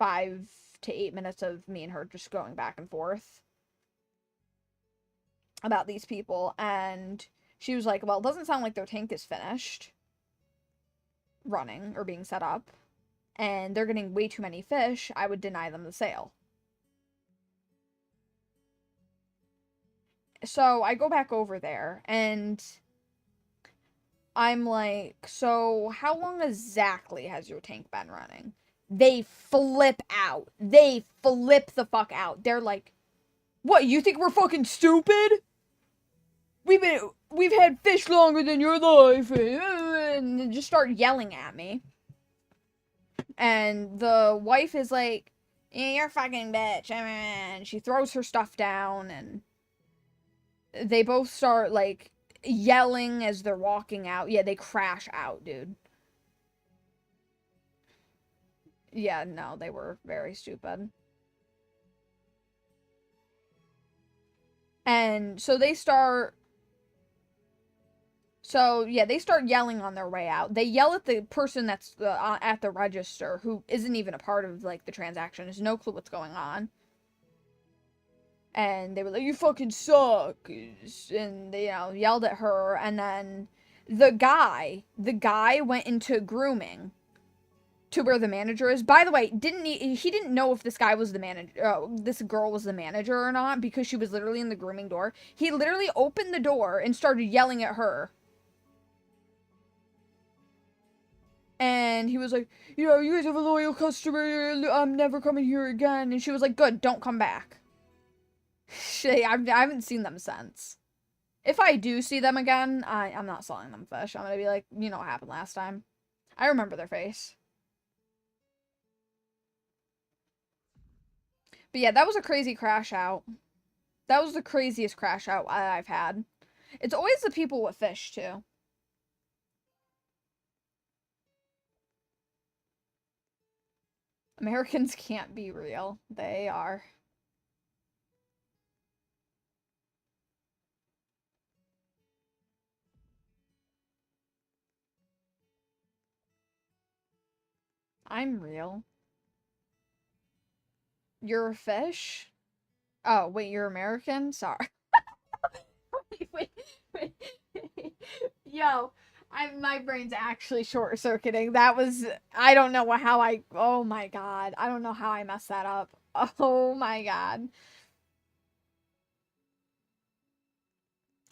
5 to 8 minutes of me and her just going back and forth about these people, and she was like, well, it doesn't sound like their tank is finished running or being set up, and they're getting way too many fish. I would deny them the sale. So I go back over there, and I'm like, so how long exactly has your tank been running? They flip out. They flip the fuck out. They're like, what, you think we're fucking stupid? We've had fish longer than your life. And just start yelling at me. And the wife is like, yeah, you're a fucking bitch. And she throws her stuff down, and they both start, like, yelling as they're walking out. Yeah, they crash out, dude. Yeah, no, they were very stupid. And so they start... So, yeah, they start yelling on their way out. They yell at the person that's at the register, who isn't even a part of, like, the transaction. Has no clue what's going on. And they were like, you fucking suck. And they, yelled at her. And then the guy went into grooming to where the manager is. By the way, he didn't know if this guy was the manager, this girl was the manager or not, because she was literally in the grooming door. He literally opened the door and started yelling at her. And he was like, you guys have a loyal customer, I'm never coming here again. And she was like, good, don't come back. Shit, I haven't seen them since. If I do see them again, I'm not selling them fish. I'm gonna be like, you know what happened last time. I remember their face. But yeah, that was a crazy crash out. That was the craziest crash out I've had. It's always the people with fish, too. Americans can't be real. They are. I'm real. You're a fish? Oh, wait, you're American? Sorry. wait. Yo, my brain's actually short-circuiting. That was, I don't know how oh my god. I don't know how I messed that up. Oh my god.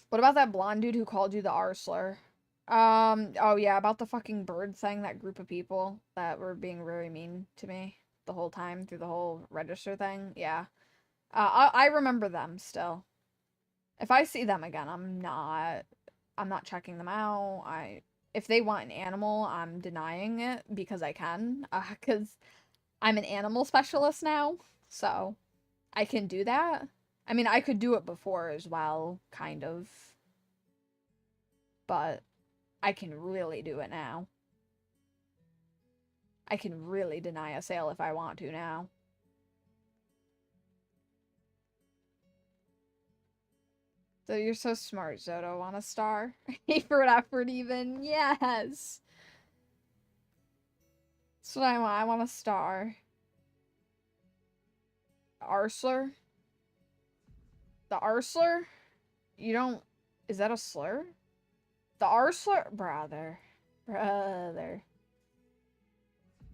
What about that blonde dude who called you the R slur? Oh yeah, about the fucking bird thing, that group of people that were being very mean to me the whole time through the whole register thing. Yeah. I remember them still. If I see them again, I'm not checking them out. If they want an animal, I'm denying it because I can. Because I'm an animal specialist now, so I can do that. I mean, I could do it before as well, kind of. But I can really do it now. I can really deny a sale if I want to now. So you're so smart, Zoto. Want a star? Effort, effort, even. Yes. That's what I want. I want a star. Arsler? The Arsler? You don't... Is that a slur? The Arsler? Brother. Brother.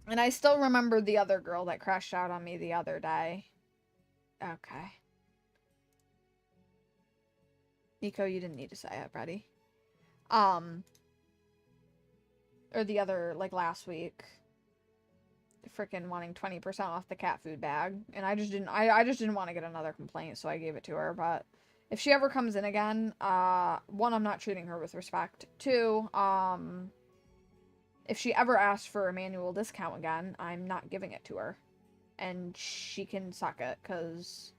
And I still remember the other girl that crashed out on me the other day. Okay. Nico, you didn't need to say it, buddy. Or the other, like, last week. Freaking wanting 20% off the cat food bag. And I just didn't want to get another complaint, so I gave it to her. But if she ever comes in again, one, I'm not treating her with respect. Two, if she ever asks for a manual discount again, I'm not giving it to her. And she can suck it, because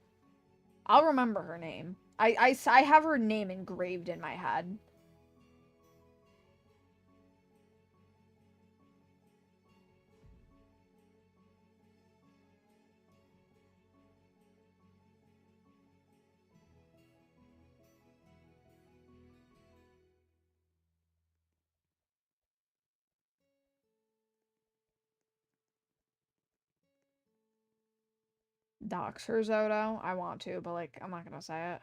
I'll remember her name. I have her name engraved in my head. Dox her, Zoto. I want to, but, like, I'm not gonna say it.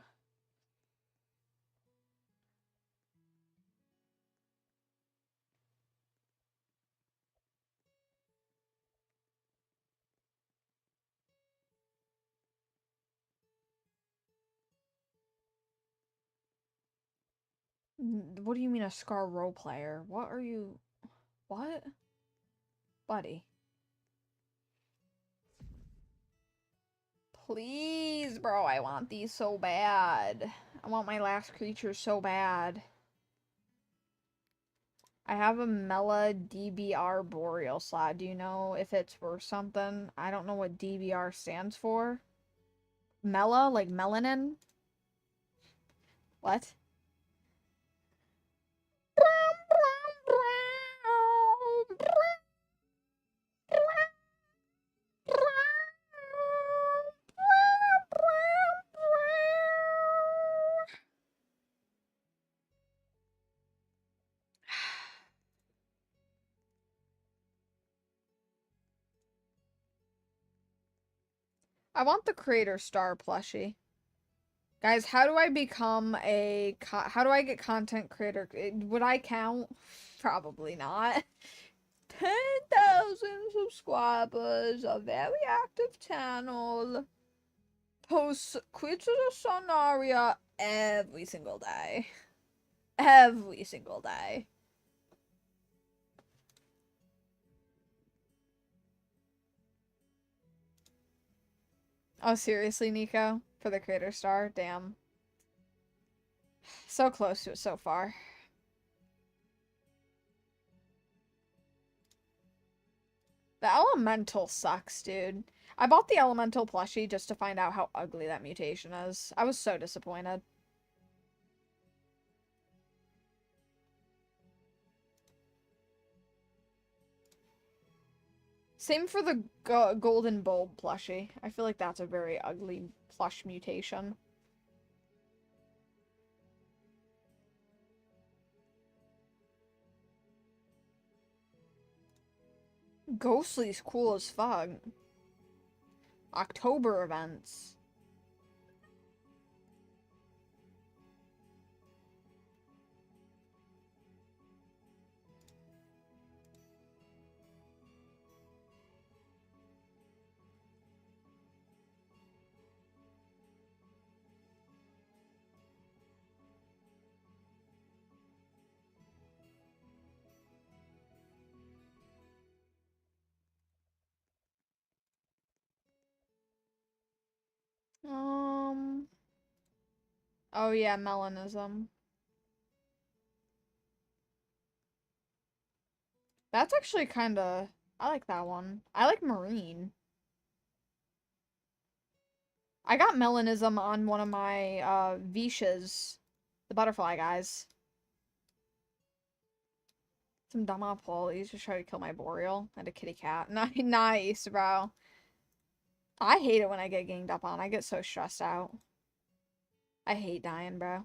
What do you mean a Scar role player? What are you... What? Buddy. Please, bro, I want these so bad. I want my last creature so bad. I have a Mela DBR Boreal slot. Do you know if it's worth something? I don't know what DBR stands for. Mela? Like melanin? What? I want the Creator Star plushie. Guys, how do I become a... How do I get content creator? Would I count? Probably not. 10,000 subscribers, a very active channel, posts Creatures of Sonaria every single day. Every single day. Oh, seriously, Nico? For the Creator Star? Damn. So close to it so far. The Elemental sucks, dude. I bought the Elemental plushie just to find out how ugly that mutation is. I was so disappointed. Same for the Golden Bulb plushie. I feel like that's a very ugly plush mutation. Ghostly's cool as fuck. October events. Oh yeah, melanism. That's actually kinda... I like that one. I like marine. I got melanism on one of my, Vishas. The butterfly guys. Some dumb apple. He's just trying to kill my boreal. And a kitty cat. Nice, bro. I hate it when I get ganged up on. I get so stressed out. I hate dying, bro.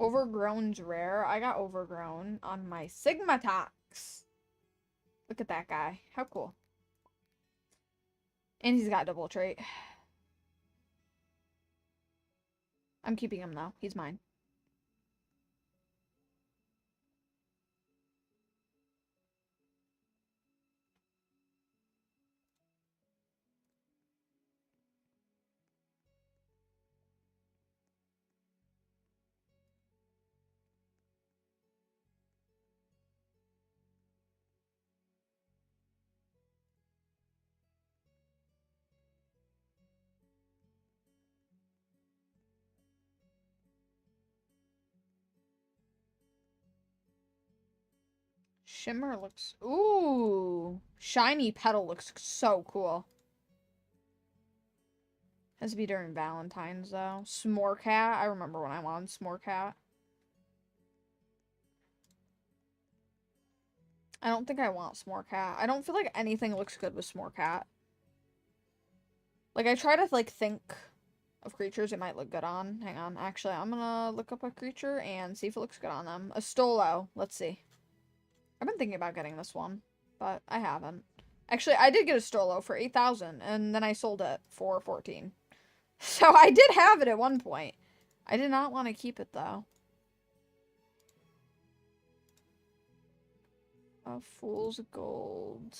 Overgrown's rare. I got overgrown on my Sigmatox. Look at that guy. How cool. And he's got double trait. I'm keeping him though. He's mine. Shimmer looks... Ooh! Shiny Petal looks so cool. Has to be during Valentine's, though. S'more-cat. I remember when I wanted S'more-cat. I don't think I want S'more-cat. I don't feel like anything looks good with S'more-cat. Like, I try to, like, think of creatures it might look good on. Hang on. Actually, I'm gonna look up a creature and see if it looks good on them. A Stolo. Let's see. I've been thinking about getting this one, but I haven't. Actually, I did get a Stolo for 8,000, and then I sold it for 14. So I did have it at one point. I did not want to keep it, though. A Fool's Gold.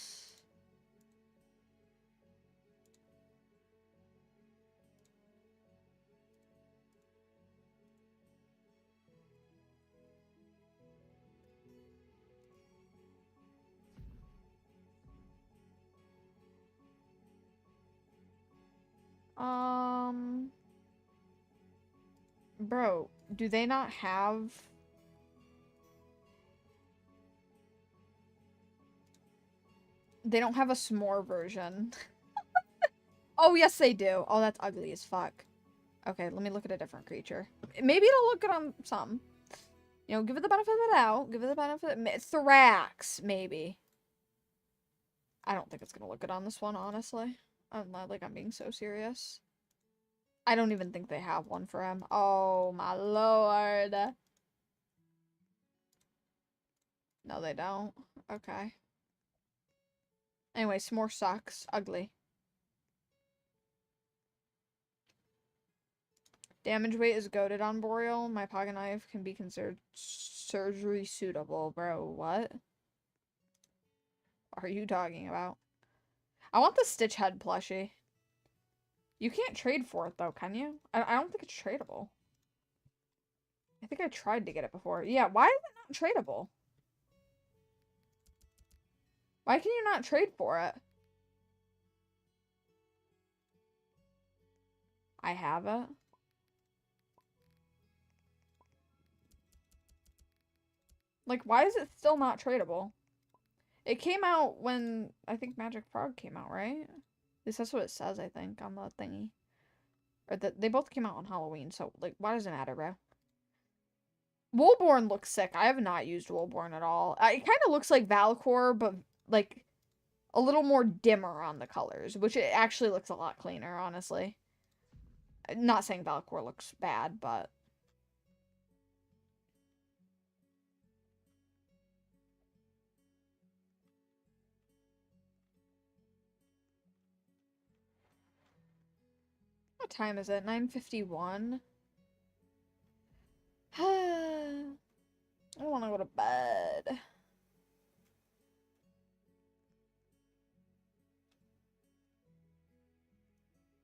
Bro, do they not have... They don't have a s'more version. Oh, yes, they do. Oh, that's ugly as fuck. Okay, let me look at a different creature. Maybe it'll look good on some. You know, give it the benefit of the doubt. Give it the benefit... Thorax, maybe. I don't think it's gonna look good on this one, honestly. I'm not, like, I'm being so serious. I don't even think they have one for him. Oh, my lord. No, they don't. Okay. Anyway, s'more sucks. Ugly. Damage weight is goated on Boreal. My pocket knife can be considered surgery suitable. Bro, what are you talking about? I want the Stitch Head plushie. You can't trade for it, though, can you? I don't think it's tradable. I think I tried to get it before. Yeah, why is it not tradable? Why can you not trade for it? I have it. Like, why is it still not tradable? It came out when, I think Magic Frog came out, right? At least that's what it says, I think, on the thingy. Or they both came out on Halloween, so, like, why does it matter, bro? Woolborn looks sick. I have not used Woolborn at all. It kind of looks like Valcor, but, like, a little more dimmer on the colors, which it actually looks a lot cleaner, honestly. Not saying Valcor looks bad, but... What time is it? 9:51? I want to go to bed.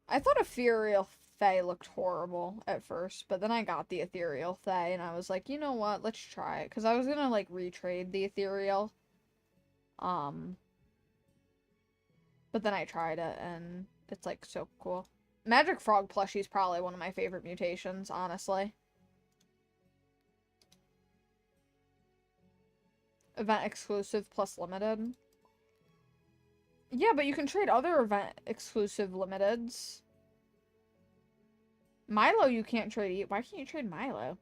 I thought Ethereal Fae looked horrible at first, but then I got the Ethereal Fae, and I was like, you know what, let's try it. Because I was gonna, like, retrade the Ethereal. But then I tried it, and it's, like, so cool. Magic Frog plushie is probably one of my favorite mutations, honestly. Event exclusive plus limited. Yeah, but you can trade other event exclusive limiteds. Milo you can't trade. Why can't you trade Milo?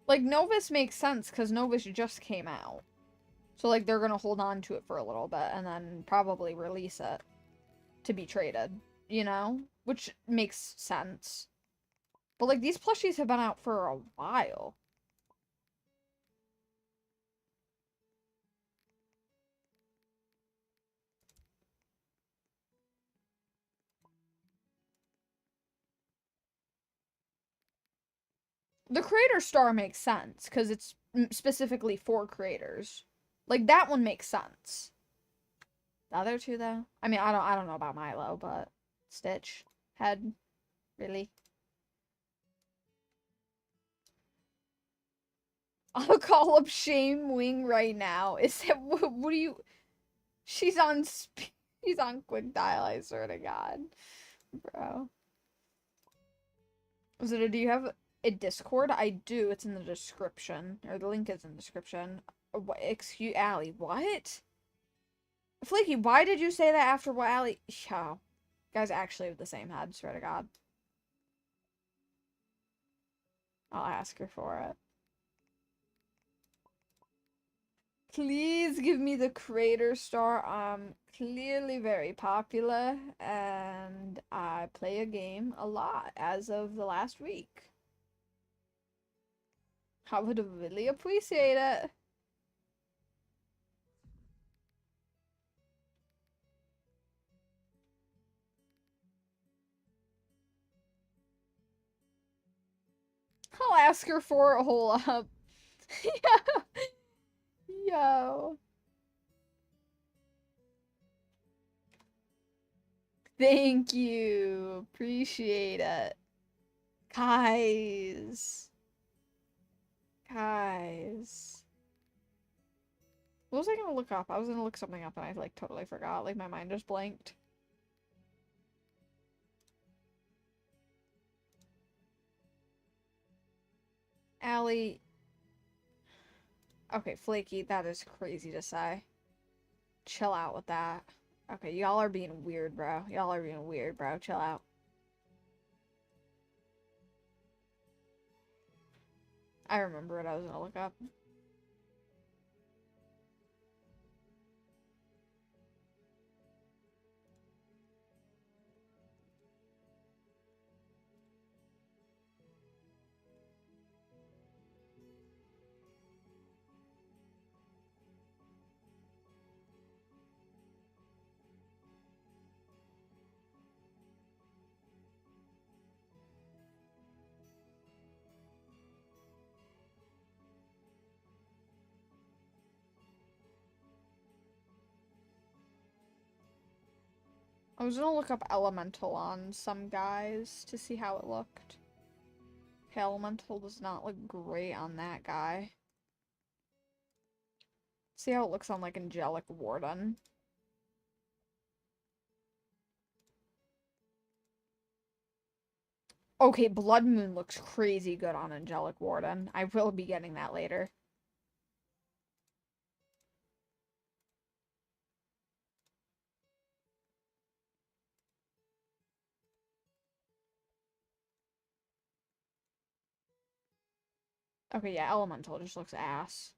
Like, Novus makes sense, because Novus just came out. So, like, they're gonna hold on to it for a little bit, and then probably release it to be traded, you know? Which makes sense. But, like, these plushies have been out for a while. The creator star makes sense, because it's specifically for creators. Like, that one makes sense. The other two, though? I mean, I don't know about Milo, but Stitch, Head, really? I'll call up Shame Wing right now. Is that, what do you... She's on she's on quick dial, I swear to God. Bro. Is it a, do you have a Discord? I do. It's in the description. Or the link is in the description. What, excuse, Allie, what? Flaky, why did you say that after what Allie... Yeah. You guys actually have the same head, swear to God. I'll ask her for it. Please give me the creator star. I'm clearly very popular, and I play a game a lot as of the last week. I would really appreciate it. I'll ask her for it. Hold up. Yo. Thank you. Appreciate it. Guys. Guys. What was I gonna look up? I was gonna look something up and I like totally forgot. Like my mind just blanked. Allie. Okay, Flaky, that is crazy to say. Chill out with that. Okay, y'all are being weird, bro. Y'all are being weird, bro. Chill out. I remember what I was gonna look up. I was gonna look up Elemental on some guys to see how it looked. Okay, Elemental does not look great on that guy. See how it looks on, like, Angelic Warden. Okay, Blood Moon looks crazy good on Angelic Warden. I will be getting that later. Okay, yeah, Elemental just looks ass.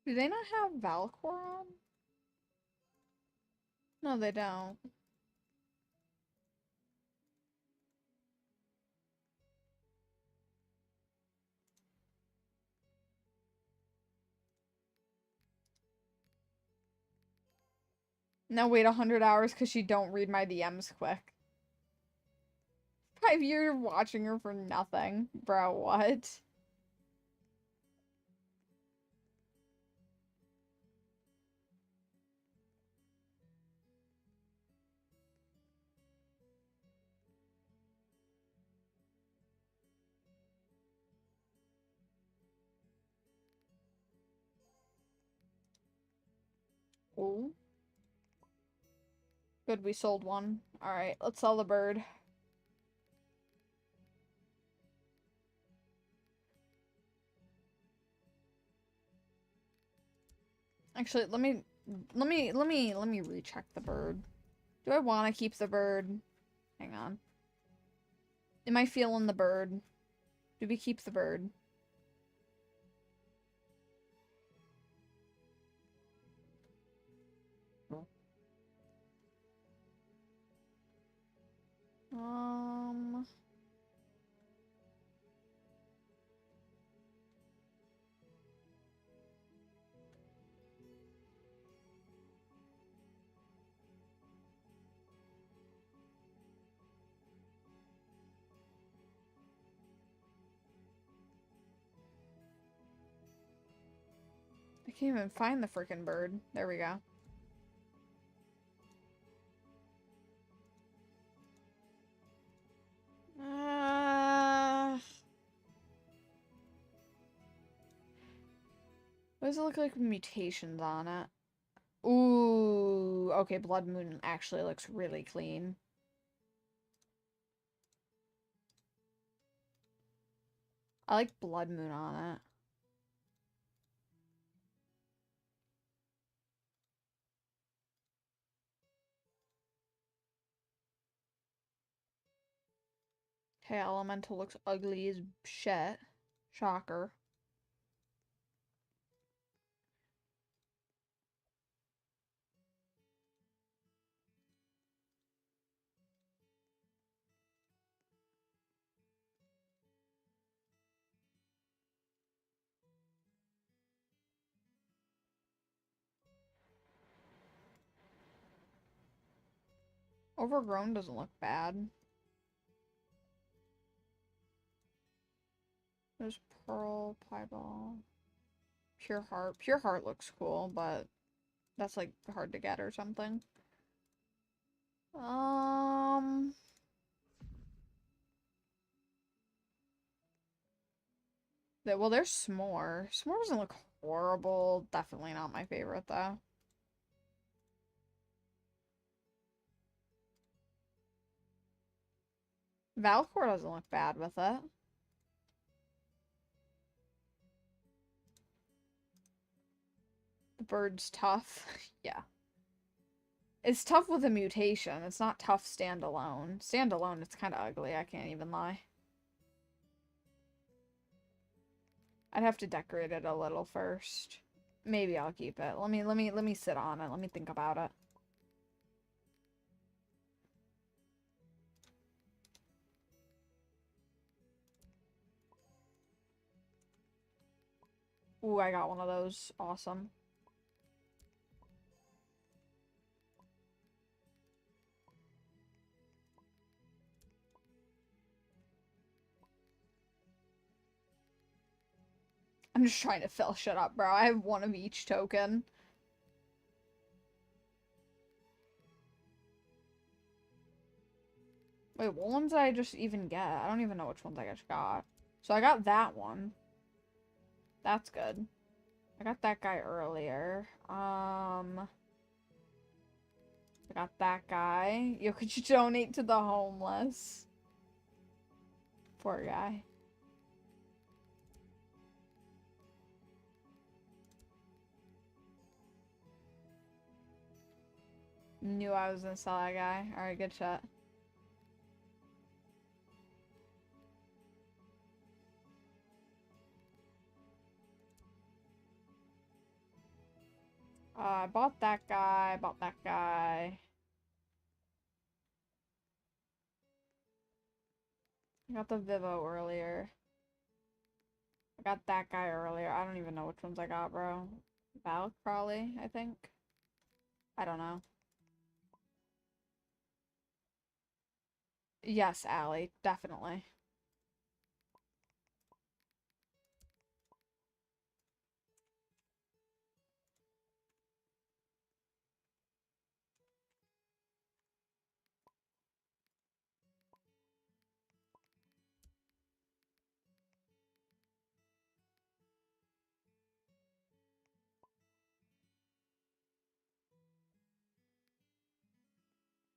Do they not have Valcor on? No, they don't. Now wait 100 hours because you don't read my DMs quick. 5 years watching her for nothing. Bro, what? Ooh. Good, we sold one. Alright, let's sell the bird. Actually, let me recheck the bird. Do I want to keep the bird? Hang on. Am I feeling the bird? Do we keep the bird? Um... I can't even find the freaking bird. There we go. What does it look like with mutations on it? Ooh, okay, Blood Moon actually looks really clean. I like Blood Moon on it. Hey, Elemental looks ugly as shit. Shocker. Overgrown doesn't look bad. There's Pearl, Pieball, Pure Heart. Pure Heart looks cool, but that's like hard to get or something. Well, there's S'more. S'more doesn't look horrible. Definitely not my favorite, though. Valcor doesn't look bad with it. The bird's tough. Yeah. It's tough with a mutation. It's not tough standalone. Standalone, it's kind of ugly. I can't even lie. I'd have to decorate it a little first. Maybe I'll keep it. Let me sit on it. Let me think about it. Ooh, I got one of those. Awesome. I'm just trying to fill shit up, bro. I have one of each token. Wait, what ones did I just even get? I don't even know which ones I just got. So I got that one. That's good. I got that guy earlier. I got that guy. Yo, could you donate to the homeless? Poor guy. Knew I was gonna sell that guy. Alright, good shot. I bought that guy, bought that guy. I got the Vivo earlier. I got that guy earlier. I don't even know which ones I got, bro. Valk, probably, I think. I don't know. Yes, Allie, definitely.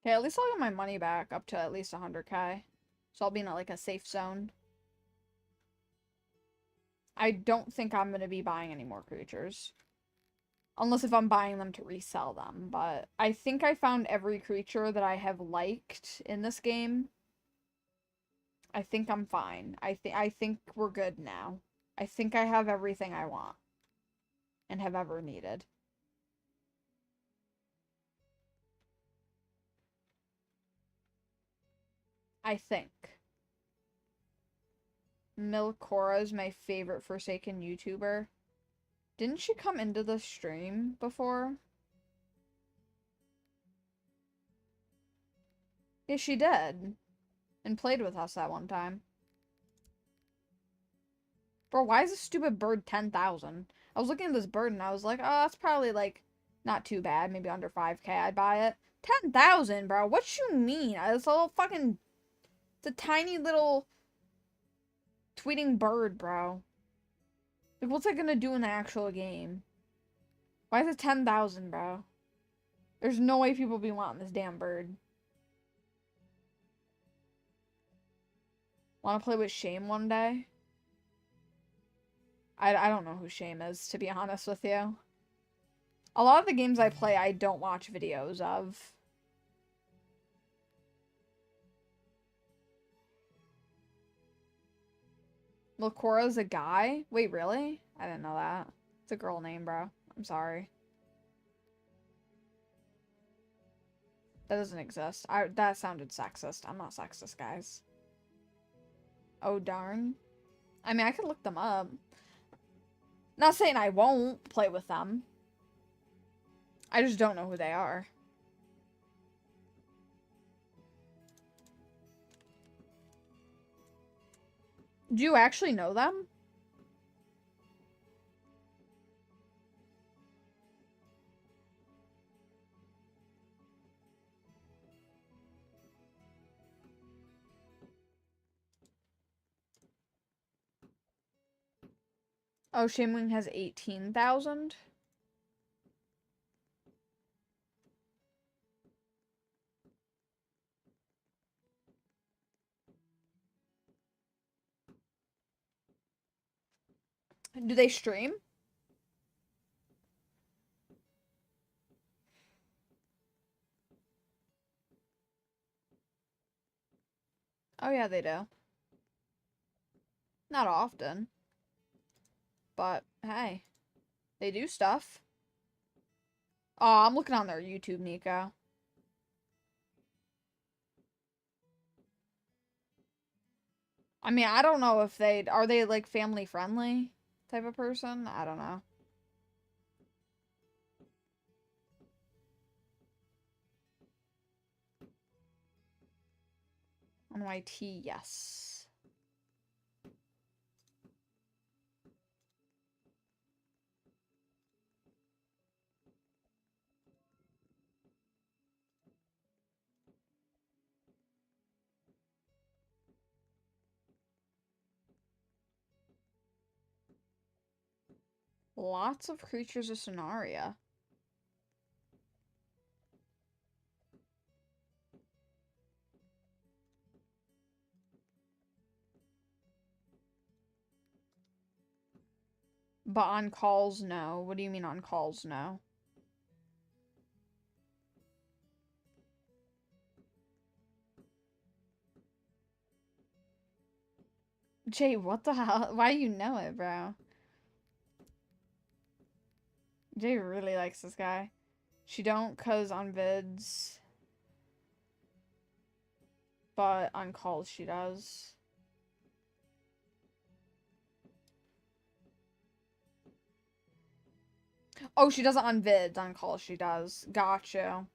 Okay, at least I'll get my money back up to at least 100k. So I'll be in like a safe zone. I don't think I'm going to be buying any more creatures. Unless if I'm buying them to resell them. But I think I found every creature that I have liked in this game. I think I'm fine. I think we're good now. I think I have everything I want. And have ever needed. I think. Milcora is my favorite Forsaken YouTuber. Didn't she come into the stream before? Yeah, she did. And played with us that one time. Bro, why is this stupid bird 10,000? I was looking at this bird and I was like, oh, that's probably, like, not too bad. Maybe under 5k I'd buy it. 10,000, bro. What you mean? It's a little fucking... It's a tiny little... tweeting bird, bro. Like, what's it gonna do in the actual game? Why is it 10,000, bro? There's no way people be wanting this damn bird. Wanna play with Shame one day? I don't know who Shame is, to be honest with you. A lot of the games I play, I don't watch videos of. Milcora's a guy? Wait, really? I didn't know that. It's a girl name, bro. I'm sorry. That doesn't exist. That sounded sexist. I'm not sexist, guys. Oh, darn. I mean, I could look them up. Not saying I won't play with them. I just don't know who they are. Do you actually know them? Oh, Shamewing has 18,000? Do they stream? Oh yeah, they do. Not often. But, hey. They do stuff. Oh, I'm looking on their YouTube, Nico. I mean, I don't know if are they, like, family-friendly type of person? I don't know. NYT, yes. Lots of creatures of Sonaria. But on calls, no. What do you mean on calls, no? Jay, what the hell? Why do you know it, bro? Jay really likes this guy. She don't, cause on vids. But on calls she does. Oh, she doesn't on vids. On calls she does. Gotcha.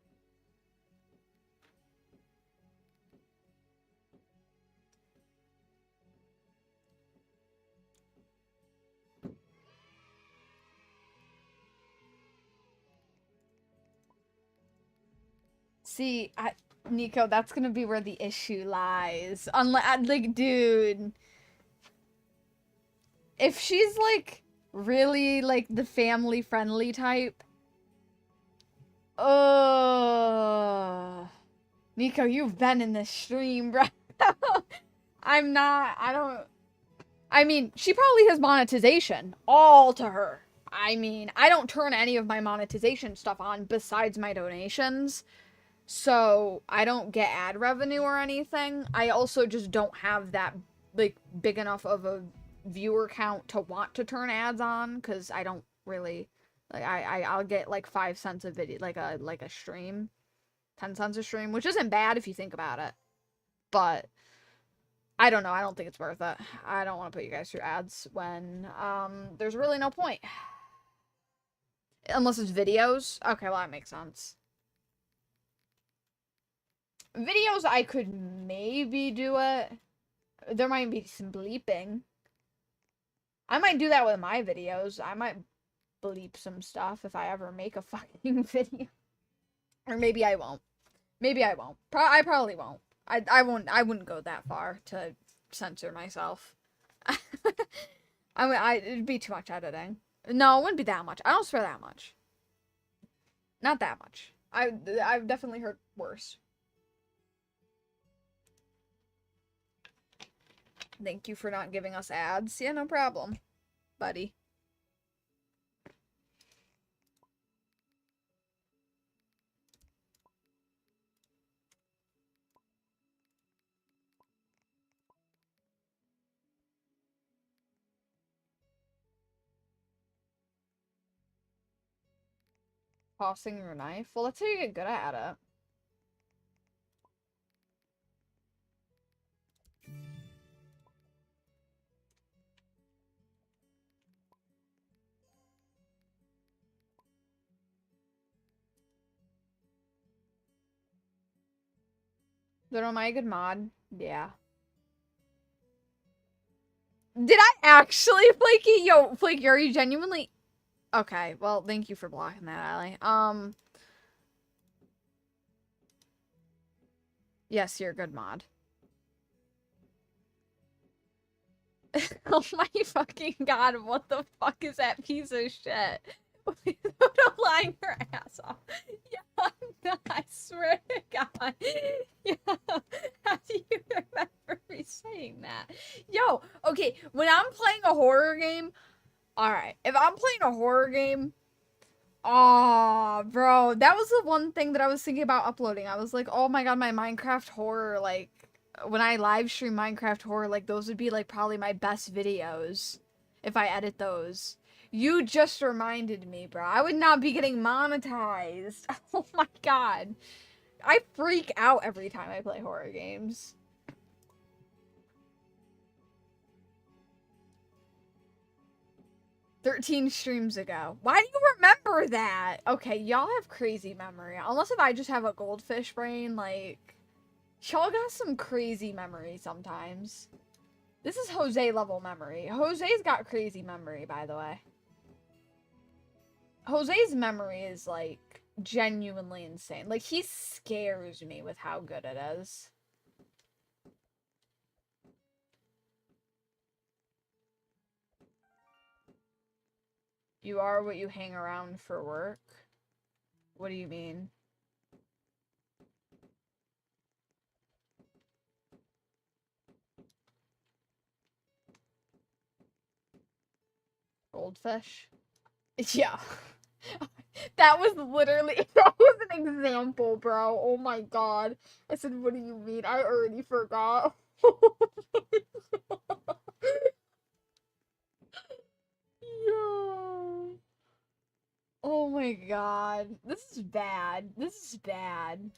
See, Nico, that's gonna be where the issue lies. Unless, like, dude. If she's, like, really, like, the family-friendly type. Ugh. Nico, you've been in this stream, bro. I'm not, I mean, she probably has monetization. All to her. I mean, I don't turn any of my monetization stuff on besides my donations. So, I don't get ad revenue or anything. I also just don't have that, like, big enough of a viewer count to want to turn ads on, because I don't really, like, I'll get, like, 5 cents a video, like a stream. 10 cents a stream, which isn't bad if you think about it. But, I don't know, I don't think it's worth it. I don't want to put you guys through ads when, there's really no point. Unless it's videos. Okay, well, that makes sense. Videos, I could maybe do it. There might be some bleeping. I might do that with my videos. I might bleep some stuff if I ever make a fucking video. Or maybe I won't. Maybe I won't. I probably won't. I wouldn't go that far to censor myself. It'd be too much editing. No, it wouldn't be that much. I don't swear that much. Not that much. I've definitely heard worse. Thank you for not giving us ads. Yeah, no problem, buddy. Tossing your knife? Well, that's how you get good at it. Then am I a good mod? Yeah. Did I actually, Flaky? Yo, Flaky, are you genuinely... Okay, well, thank you for blocking that, Allie. Yes, you're a good mod. Oh my fucking god, what the fuck is that piece of shit? Don't line your ass off. Yeah, I'm not, I swear to God. Yeah, how do you remember me saying that? Yo, okay, when I'm playing a horror game, alright, if I'm playing a horror game, oh, bro, that was the one thing that I was thinking about uploading. I was like, oh my god, my Minecraft horror, like, when I live stream Minecraft horror, like, those would be, like, probably my best videos if I edit those. You just reminded me, bro. I would not be getting monetized. Oh my god. I freak out every time I play horror games. "13 streams ago." Why do you remember that? Okay, y'all have crazy memory. Unless if I just have a goldfish brain, like... Y'all got some crazy memory sometimes. This is Jose level memory. Jose's got crazy memory, by the way. Jose's memory is, like, genuinely insane. Like, he scares me with how good it is. You are what you hang around for work? What do you mean? Goldfish? Yeah. That was literally, that was an example, bro. Oh my god. I said, what do you mean? I already forgot. Yo. Oh my god. This is bad. This is bad.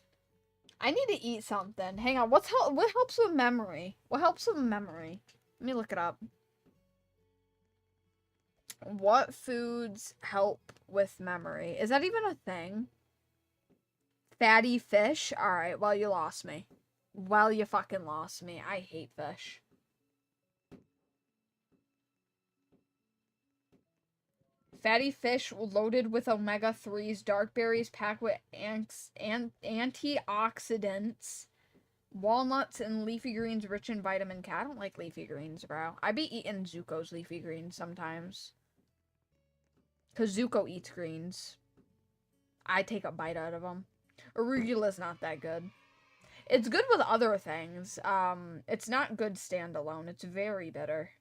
I need to eat something. Hang on. What helps with memory? What helps with memory? Let me look it up. What foods help with memory? Is that even a thing? Fatty fish? Alright, well, you lost me. Well, you fucking lost me. I hate fish. Fatty fish loaded with omega-3s, dark berries packed with antioxidants, walnuts and leafy greens rich in vitamin K. I don't like leafy greens, bro. I be eating Zuko's leafy greens sometimes. Because Zuko eats greens. I take a bite out of them. Arugula's not that good. It's good with other things. It's not good standalone. It's very bitter.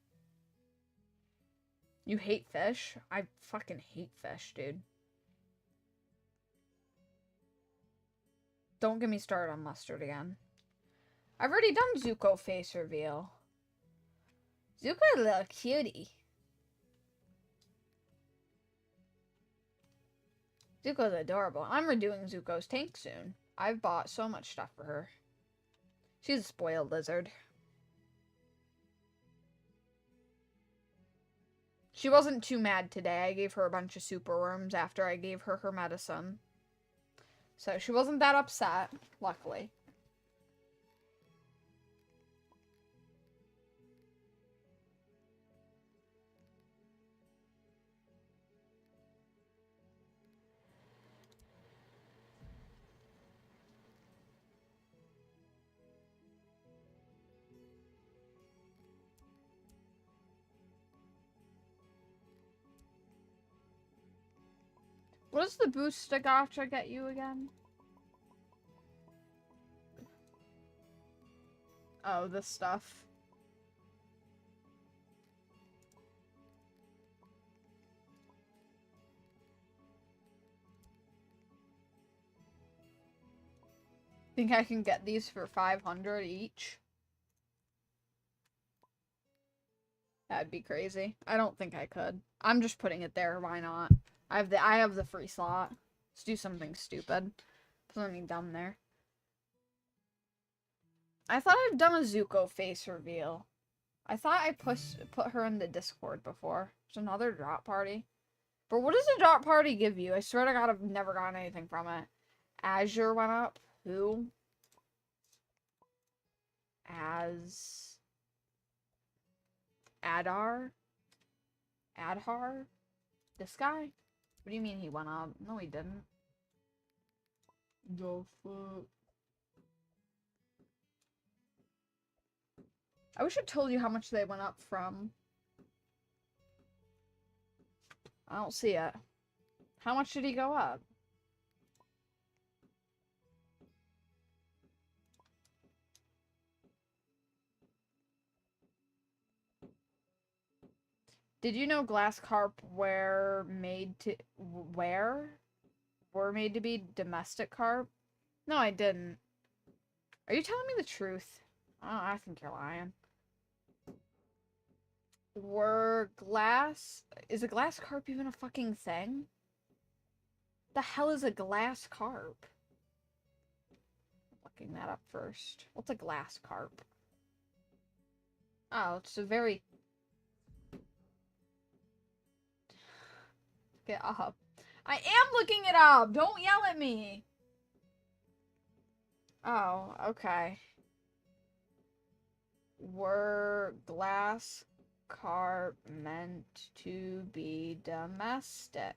You hate fish? I fucking hate fish, dude. Don't get me started on mustard again. I've already done Zuko face reveal. Zuko's a little cutie. Zuko's adorable. I'm redoing Zuko's tank soon. I've bought so much stuff for her. She's a spoiled lizard. She wasn't too mad today. I gave her a bunch of super worms after I gave her her medicine. So she wasn't that upset, luckily. What does the booster gacha get you again? Oh, this stuff. Think I can get these for 500 each? That'd be crazy. I don't think I could. I'm just putting it there. Why not? I have the free slot. Let's do something stupid. Put something dumb there. I thought I'd done a Zuko face reveal. I thought I put her in the Discord before. There's another drop party. But what does a drop party give you? I swear to God, I've never gotten anything from it. Azure went up. Who? Adhar? This guy? What do you mean he went up? No, he didn't. The fuck? I wish I told you how much they went up from. I don't see it. How much did he go up? Did you know glass carp were made to be domestic carp? No, I didn't. Are you telling me the truth? Oh, I think you're lying. Is a glass carp even a fucking thing? The hell is a glass carp? Looking that up first. What's a glass carp? Oh, it's a very... Get up. I am looking it up! Don't yell at me! Oh, okay. Were glass carp meant to be domestic?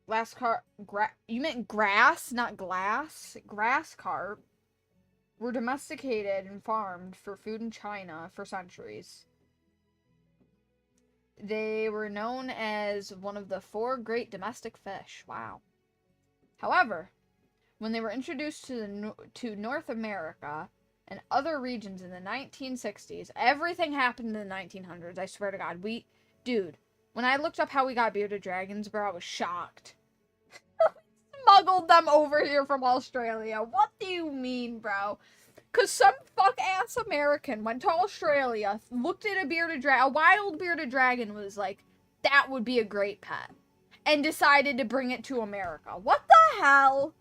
Glass carp... You meant grass, not glass? Grass carp were domesticated and farmed for food in China for centuries. They were known as one of the 4 great domestic fish. Wow. However, when they were introduced to North America and other regions in the 1960s, everything happened in the 1900s. I swear to God. Dude, when I looked up how we got bearded dragons, bro, I was shocked. Smuggled them over here from Australia. What do you mean, bro? Because some fuck-ass American went to Australia, looked at a wild bearded dragon, was like, that would be a great pet, and decided to bring it to America. What the hell?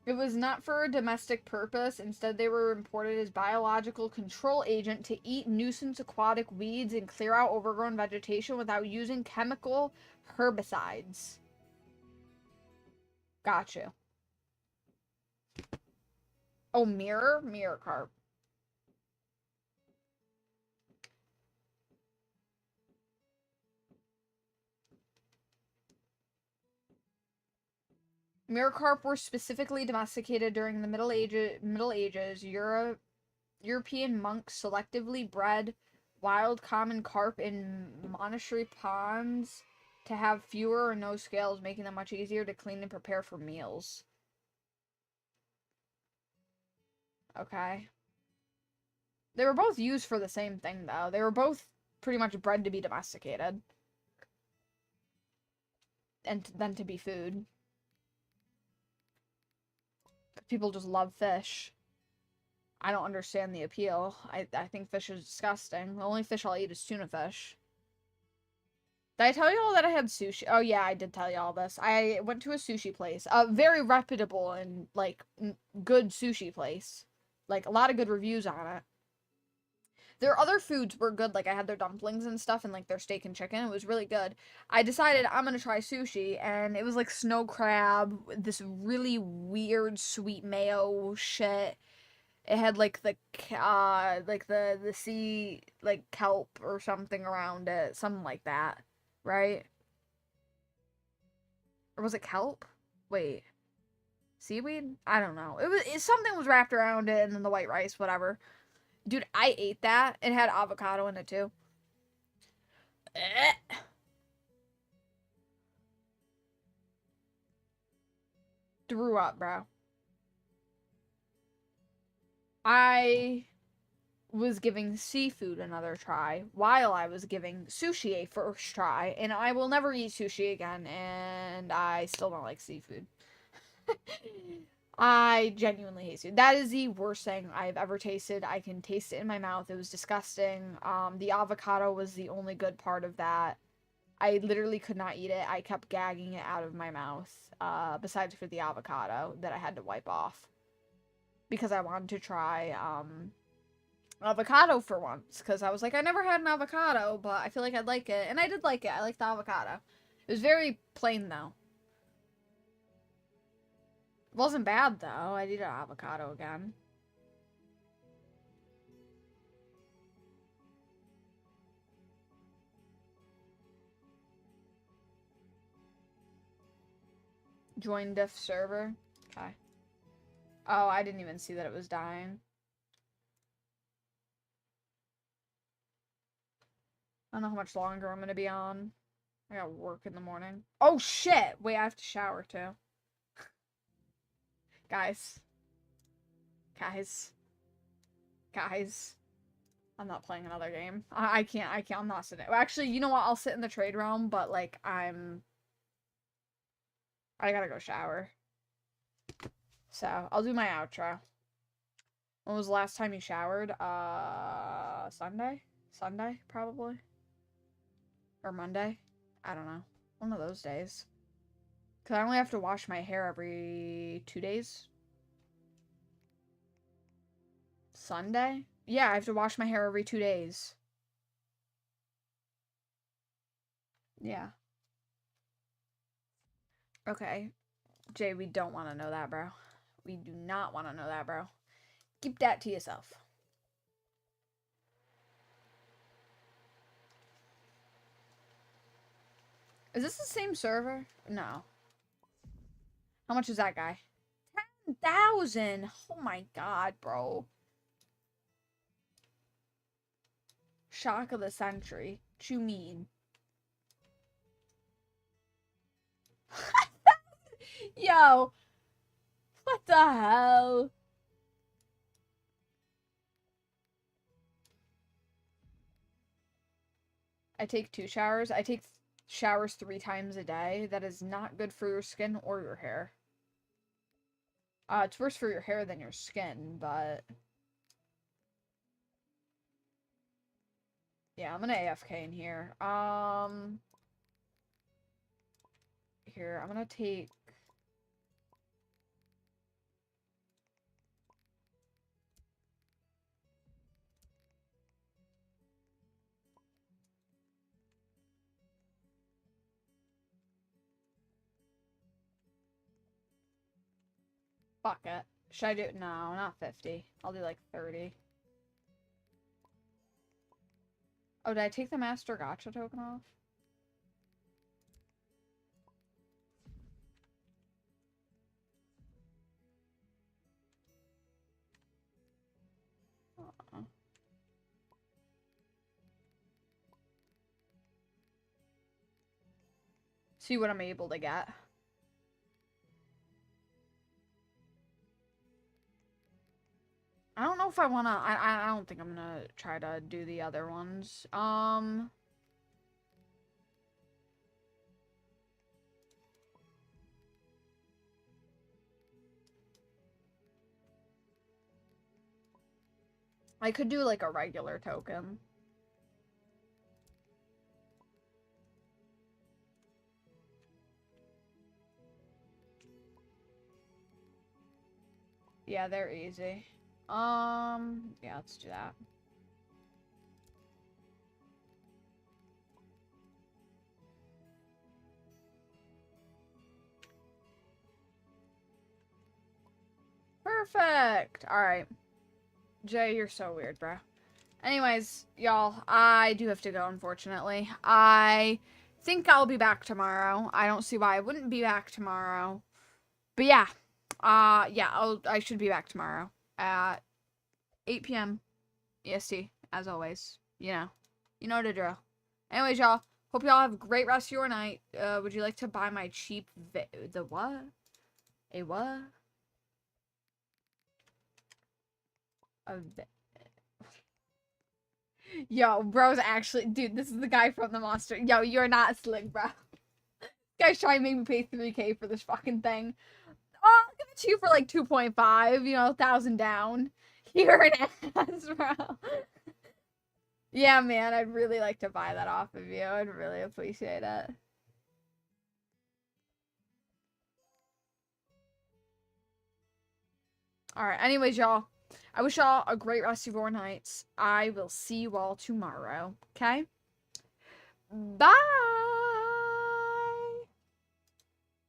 It was not for a domestic purpose. Instead, they were imported as biological control agent to eat nuisance aquatic weeds and clear out overgrown vegetation without using chemical herbicides. Got you. Oh, mirror carp. Mirror carp were specifically domesticated during the Middle Ages. European monks selectively bred wild common carp in monastery ponds to have fewer or no scales, making them much easier to clean and prepare for meals. Okay. They were both used for the same thing, though. They were both pretty much bred to be domesticated. And then to be food. People just love fish. I don't understand the appeal. I think fish is disgusting. The only fish I'll eat is tuna fish. Did I tell you all that I had sushi? Oh yeah, I did tell you all this. I went to a sushi place. A very reputable and, like, good sushi place. Like, a lot of good reviews on it. Their other foods were good. Like, I had their dumplings and stuff and, like, their steak and chicken. It was really good. I decided I'm gonna try sushi, and it was, like, snow crab, this really weird sweet mayo shit. It had, like, the sea, like, kelp or something around it. Something like that. Right? Or was it kelp? Wait. Seaweed? I don't know. Something was wrapped around it, and then the white rice, whatever. Dude, I ate that. It had avocado in it, too. Threw up, bro. I was giving seafood another try while I was giving sushi a first try, and I will never eat sushi again, and I still don't like seafood. I genuinely hate seafood. That is the worst thing I've ever tasted. I can taste it in my mouth. It was disgusting. The avocado was the only good part of that. I literally could not eat it. I kept gagging it out of my mouth, besides for the avocado that I had to wipe off. Because I wanted to try, avocado for once. Because I was like, I never had an avocado, but I feel like I'd like it. And I did like it. I liked the avocado. It was very plain, though. It wasn't bad, though. I'd eat an avocado again. Join diff server. Okay. Oh, I didn't even see that it was dying. I don't know how much longer I'm gonna be on. I got work in the morning. Oh, shit! Wait, I have to shower, too. Guys. Guys. Guys. I'm not playing another game. I can't, I'm not sitting. Well, actually, you know what? I'll sit in the trade realm, but, like, I gotta go shower. So, I'll do my outro. When was the last time you showered? Sunday? Sunday, probably? Or Monday? I don't know. One of those days. Because I only have to wash my hair every 2 days. Sunday? Yeah, I have to wash my hair every 2 days. Yeah. Okay. Jay, we don't want to know that, bro. We do not want to know that, bro. Keep that to yourself. Is this the same server? No. How much is that guy? 10,000! Oh my god, bro. Shock of the century. What you mean? Yo! What the hell? I take 2 showers. I take showers 3 times a day. That is not good for your skin or your hair. It's worse for your hair than your skin, but... Yeah, I'm gonna AFK in here. Here, I'm gonna take... Fuck it. Should I do... No, not 50. I'll do like 30. Oh, did I take the Master Gacha token off? See what I'm able to get. I don't know if I wanna, I don't think I'm gonna try to do the other ones. I could do like a regular token. Yeah, they're easy. Yeah, let's do that. Perfect! Alright. Jay, you're so weird, bro. Anyways, y'all, I do have to go, unfortunately. I think I'll be back tomorrow. I don't see why I wouldn't be back tomorrow. But yeah. Yeah, I should be back tomorrow at 8 p.m. EST, as always. You know the drill. Anyways, y'all, hope y'all have a great rest of your night. Would you like to buy my cheap the what? A what? A Yo, bro's actually, dude, this is the guy from the monster. Yo, you're not slick, bro. This guy's trying to make me pay 3K for this fucking thing. Oh, I'll give it to you for like 2.5, 1,000 down. You're an ass, bro. Yeah, man, I'd really like to buy that off of you. I'd really appreciate it. Alright, anyways, y'all. I wish y'all a great rest of your nights. I will see you all tomorrow. Okay? Bye!